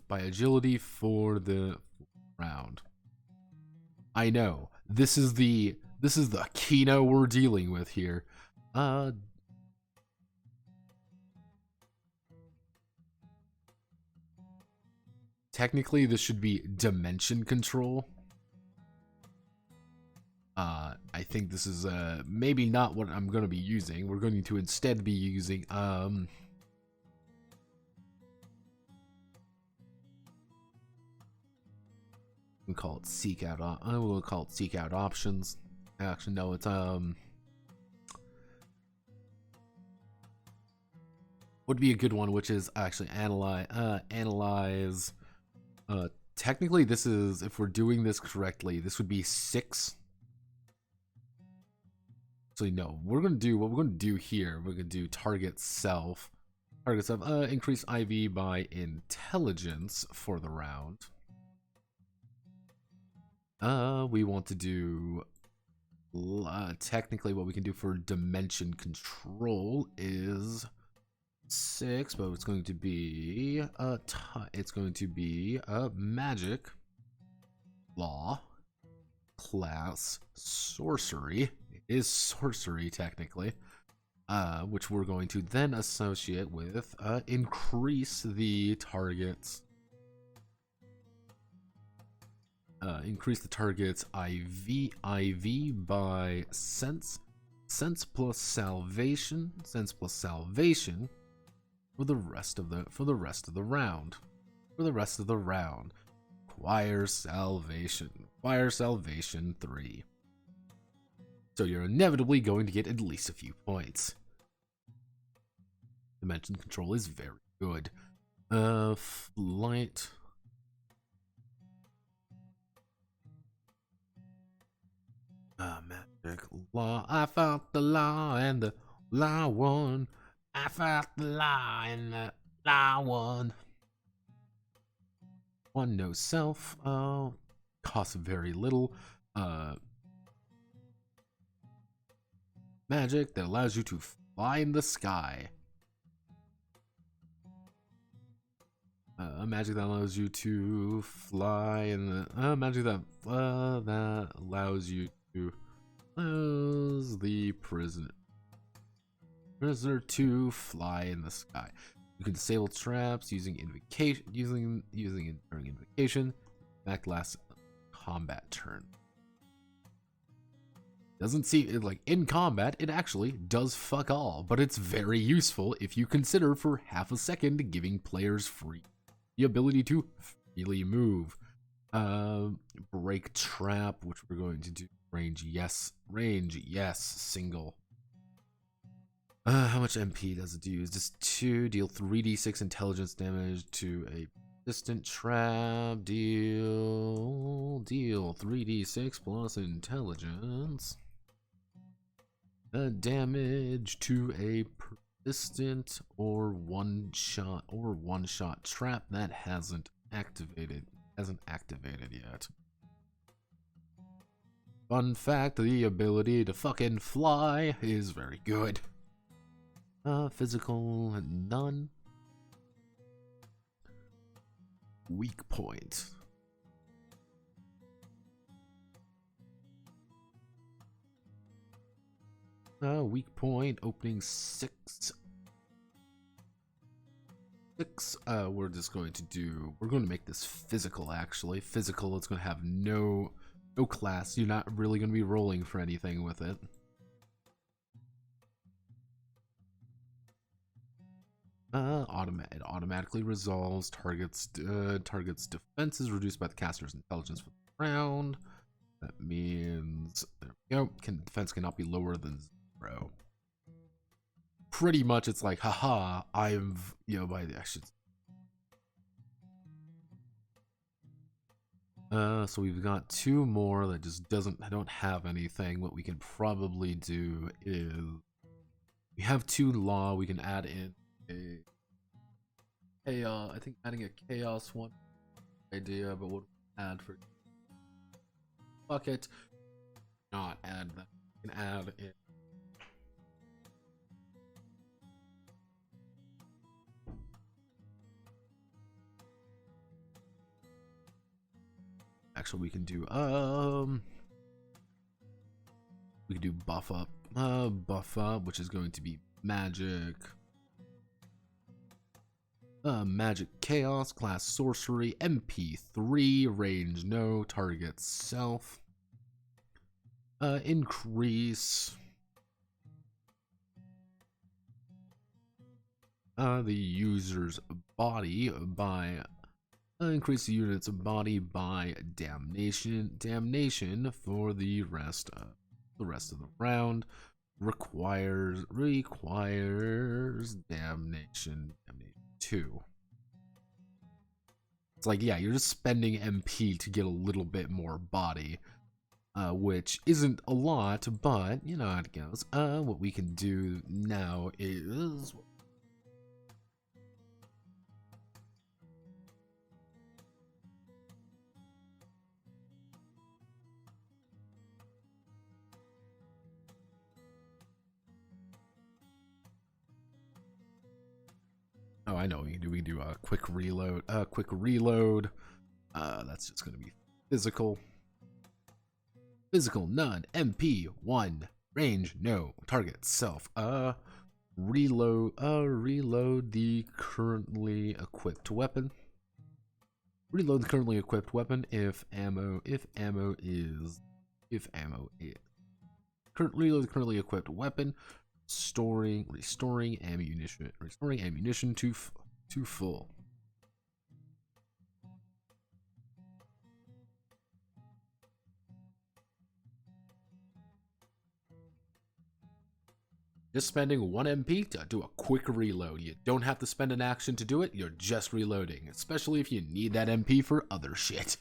by agility for the round. I know, this is the Kino we're dealing with here. Technically, this should be dimension control. I think this is maybe not what I'm going to be using. We're going to instead be using we call it seek out. I will call it seek out options. Actually, no, it's would be a good one, which is actually analyze. Technically, this is, if we're doing this correctly, this would be 6. So no, what we're gonna do here. We're gonna do target self. Increase IV by intelligence for the round. We want to do technically what we can do for dimension control is 6, but it's going to be magic, law, class, sorcery. It is sorcery technically, which we're going to then associate with increase the target's IV by sense plus salvation for the rest of the round. Acquire salvation 3. So you're inevitably going to get at least a few points. Dimension control is very good. Flight. Magic law. I fought the law and the law won. I fought the law and the law won. 1, no self. Costs very little. Magic that allows you to fly in the sky. Magic that allows you to fly in the magic that allows you to the prisoner to fly in the sky. You can disable traps using invocation during invocation. Back last combat turn. Doesn't seem like in combat it actually does fuck all, but it's very useful if you consider for half a second giving players the ability to freely move. Break trap, which we're going to do. Range yes, single. How much MP does it do? Just 2. Deal 3d6 intelligence damage to a distant trap. Deal 3d6 plus intelligence. Damage to a persistent or one shot trap that hasn't activated yet. Fun fact, the ability to fucking fly is very good. Physical, none. Weak point. Weak point, opening 6. We're going to make this physical, actually. Physical, it's going to have no class. You're not really going to be rolling for anything with it. It automatically resolves. Target's defense is reduced by the caster's intelligence for the round. That means, there we go. Defense cannot be lower than 0. Pretty much it's like, haha, I've, by the actions. So we've got 2 more that just I don't have anything. What we can probably do is, we have 2 law, we can add in a chaos. I think adding a chaos one idea, but what we'll add for Fuck it. Not add that. We can add it. Actually, we can do buff up, which is going to be magic. Magic Chaos, class Sorcery, MP3, range no, target self. Increase the user's body by increase the unit's body by damnation for the rest of the round. Requires damnation 2. It's like, yeah, you're just spending MP to get a little bit more body, which isn't a lot, but you know how it goes. What we can do now is oh, I know what we can do. We can do a quick reload. That's just gonna be physical. Physical none. MP 1. Range no. Target self. Reload the currently equipped weapon. Reload the currently equipped weapon if ammo is reload the currently equipped weapon. Restoring ammunition to full. Just spending 1 MP to do a quick reload. You don't have to spend an action to do it, you're just reloading, especially if you need that MP for other shit.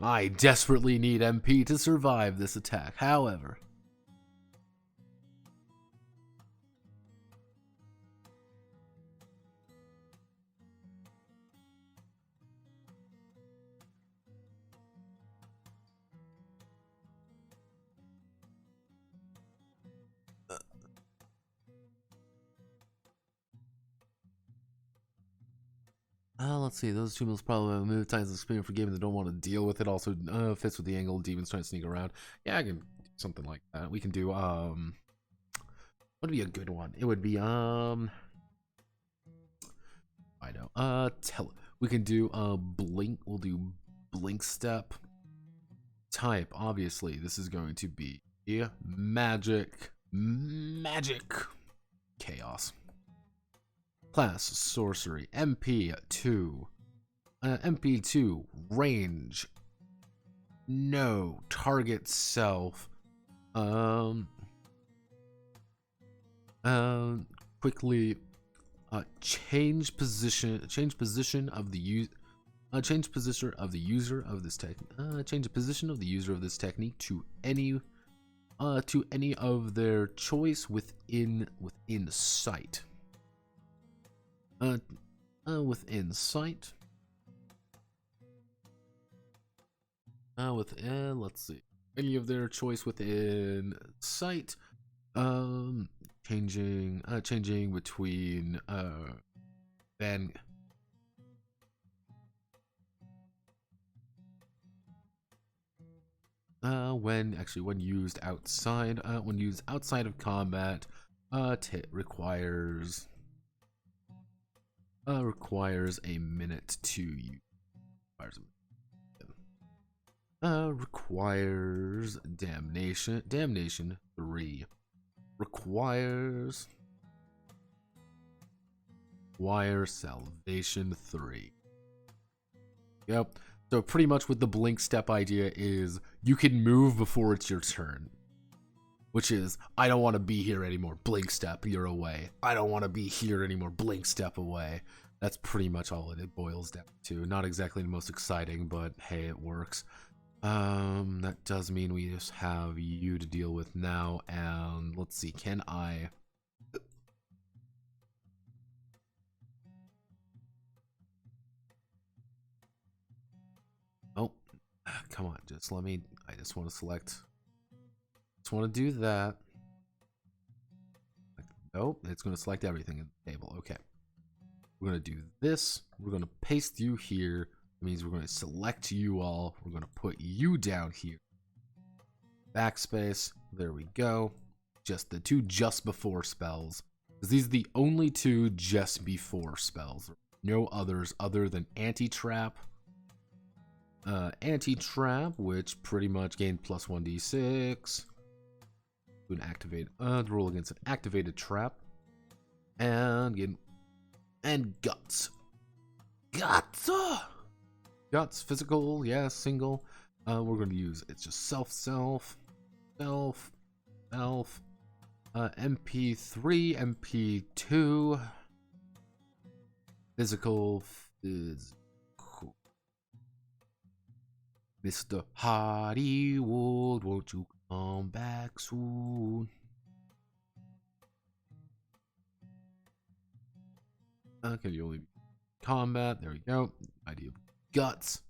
I desperately need MP to survive this attack, however. Let's see. Those two most probably move times the experience for gaming that don't want to deal with it. Also, fits with the angle of demons trying to sneak around. Yeah, I can do something like that. We can do what would be a good one? It would be I know. We can do blink. We'll do blink step. Type. Obviously, this is going to be magic chaos. Class sorcery MP2. MP2 range no target self. Quickly change position of the change position of the user of this change the position of the user of this technique to any of their choice within sight. Within sight. Let's see, any of their choice within sight. Changing between then when used outside of combat, requires a minute to use. Requires damnation 3. Requires salvation 3. Yep. So pretty much what the blink step idea is, you can move before it's your turn. Which is, I don't want to be here anymore. Blink step, you're away. I don't want to be here anymore. Blink step away. That's pretty much all it boils down to. Not exactly the most exciting, but hey, it works. That does mean we just have you to deal with now, and let's see, can I... Oh, come on, just let me, I just want to select, just want to do that. Nope, it's going to select everything in the table. Okay. We're going to do this. We're going to paste you here. It means we're going to select you all. We're going to put you down here. Backspace. There we go. Just the two just before spells. Because these are the only two just before spells. No others other than anti-trap. Anti-trap, which pretty much gain plus 1d6. Do an activate roll against an activated trap. And get guts. Guts, physical, yeah, single. We're gonna use it's just self. MP3, MP2. Physical. Mr. Hollywood, won't you come back soon? Can you only be combat? There we go. Idea of guts.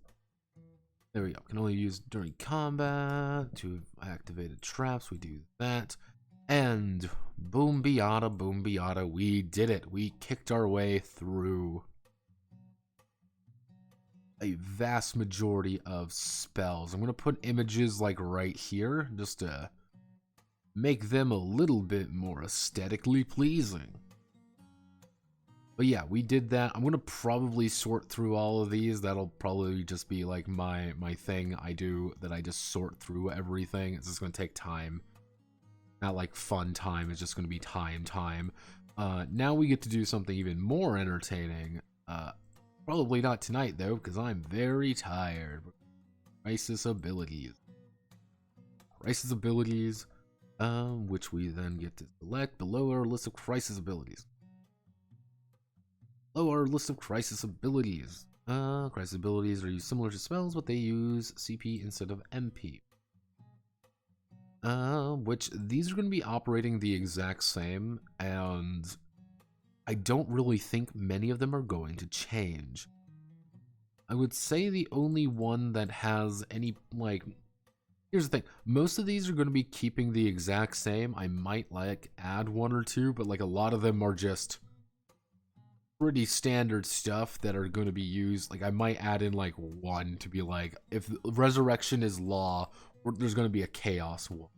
There we go. Can only use during combat. To activated traps, we do that. And boom biata, we did it. We kicked our way through a vast majority of spells. I'm going to put images like right here just to make them a little bit more aesthetically pleasing. But yeah, we did that. I'm going to probably sort through all of these. That'll probably just be like my thing I do, that I just sort through everything. It's just going to take time. Not like fun time, it's just going to be time. Now we get to do something even more entertaining. Probably not tonight, though, because I'm very tired. Crisis abilities. Which we then get to select below our list of crisis abilities. Crisis abilities are used similar to spells, but they use CP instead of MP. Which these are going to be operating the exact same, and I don't really think many of them are going to change. I would say the only one that has any, like, here's the thing, most of these are going to be keeping the exact same. I might, like, add one or two, but, like, a lot of them are just pretty standard stuff that are going to be used. Like, I might add in, like, one to be like, if resurrection is law, there's going to be a chaos one.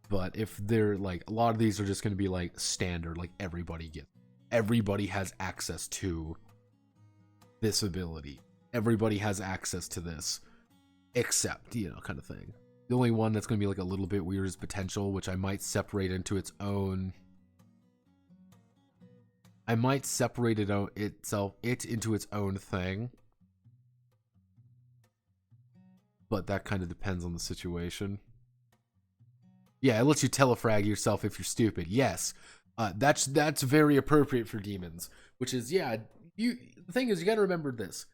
But if they're, like, a lot of these are just going to be, like, standard, like, everybody has access to this ability. Everybody has access to this, except, you know, kind of thing. The only one that's going to be, like, a little bit weird is potential, which I might separate into its own. I might separate it out into its own thing. But that kind of depends on the situation. Yeah, it lets you telefrag yourself if you're stupid. Yes. That's very appropriate for demons, which is, yeah, the thing is, you got to remember this.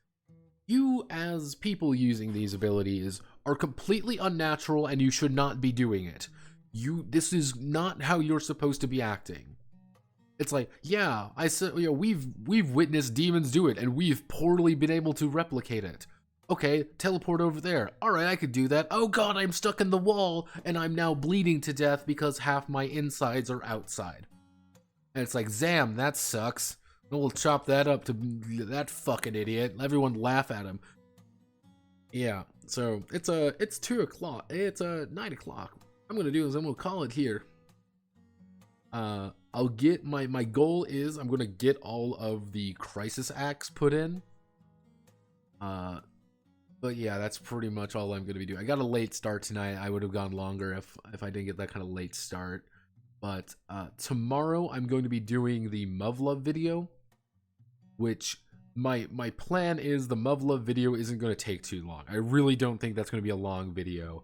You, as people using these abilities, are completely unnatural, and you should not be doing it. This is not how you're supposed to be acting. It's like, yeah, I said, you know, we've witnessed demons do it, and we've poorly been able to replicate it. Okay, teleport over there. Alright, I could do that. Oh god, I'm stuck in the wall, and I'm now bleeding to death because half my insides are outside. And it's like, Zam, that sucks. We'll chop that up to that fucking idiot. Everyone laugh at him. Yeah, so it's 2 o'clock. It's 9 o'clock. What I'm gonna do is I'm gonna call it here. I'll get my goal is I'm gonna get all of the crisis acts put in. But yeah, that's pretty much all I'm gonna be doing. I got a late start tonight. I would have gone longer if I didn't get that kind of late start. But tomorrow I'm going to be doing the Muv-Love video, which my plan is the Muv-Love video isn't going to take too long. I really don't think that's going to be a long video,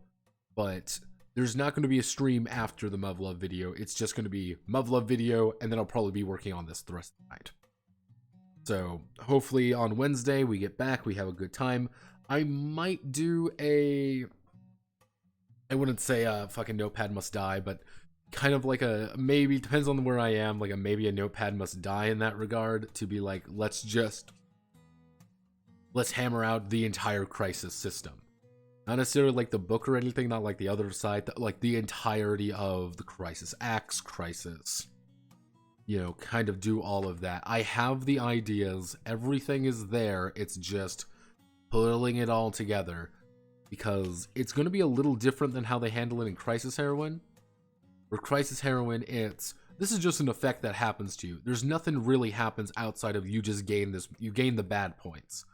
but there's not going to be a stream after the Muv-Love video. It's just going to be Muv-Love video, and then I'll probably be working on this the rest of the night. So hopefully on Wednesday we get back, we have a good time. I might do I wouldn't say fucking Notepad Must Die, but kind of like a, maybe, depends on where I am, like maybe a Notepad Must Die in that regard, to be like, let's hammer out the entire crisis system. Not necessarily like the book or anything, not like the other side, like the entirety of the Crisis Acts, Crisis. You know, kind of do all of that. I have the ideas, everything is there, it's just pulling it all together. Because it's going to be a little different than how they handle it in Crisis Heroine. For Crisis Heroine, this is just an effect that happens to you. There's nothing really happens outside of you just gain the bad points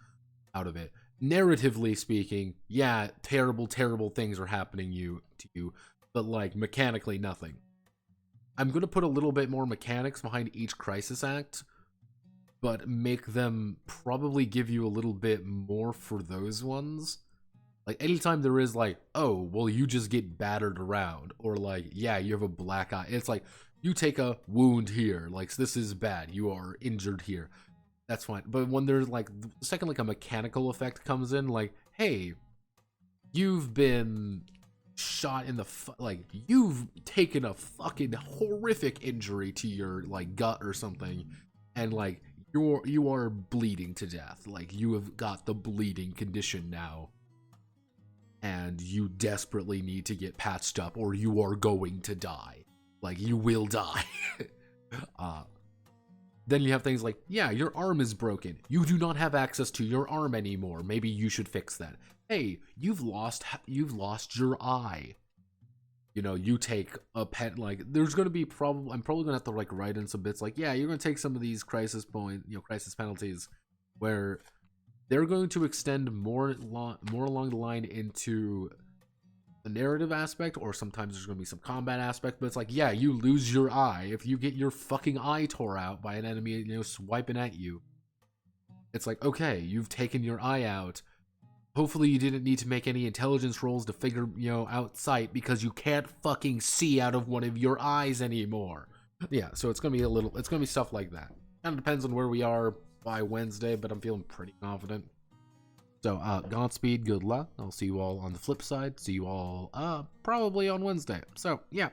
out of it. Narratively speaking, yeah, terrible things are happening to you, but like mechanically nothing. I'm going to put a little bit more mechanics behind each Crisis Act, but make them probably give you a little bit more for those ones. Like, anytime there is, like, oh, well, you just get battered around, or, like, yeah, you have a black eye. It's like, you take a wound here. Like, this is bad. You are injured here. That's fine. But when there's, like, the second, like, a mechanical effect comes in, like, hey, you've been shot in the, like, you've taken a fucking horrific injury to your, like, gut or something, and, like, you are bleeding to death. Like, you have got the bleeding condition now. And you desperately need to get patched up or you are going to die. Like, you will die. Then you have things like, yeah, your arm is broken. You do not have access to your arm anymore. Maybe you should fix that. Hey, you've lost your eye. You know, you take a pen, like, there's going to be I'm probably going to have to, like, write in some bits like, yeah, you're going to take some of these crisis penalties where they're going to extend more along the line into the narrative aspect, or sometimes there's going to be some combat aspect, but it's like, yeah, you lose your eye. If you get your fucking eye tore out by an enemy, you know, swiping at you, it's like, okay, you've taken your eye out. Hopefully you didn't need to make any intelligence rolls to figure, you know, out sight, because you can't fucking see out of one of your eyes anymore. Yeah, so it's going to be it's going to be stuff like that. Kind of depends on where we are by Wednesday, but I'm feeling pretty confident. So, Godspeed, good luck. I'll see you all on the flip side. See you all, probably on Wednesday. So, yeah.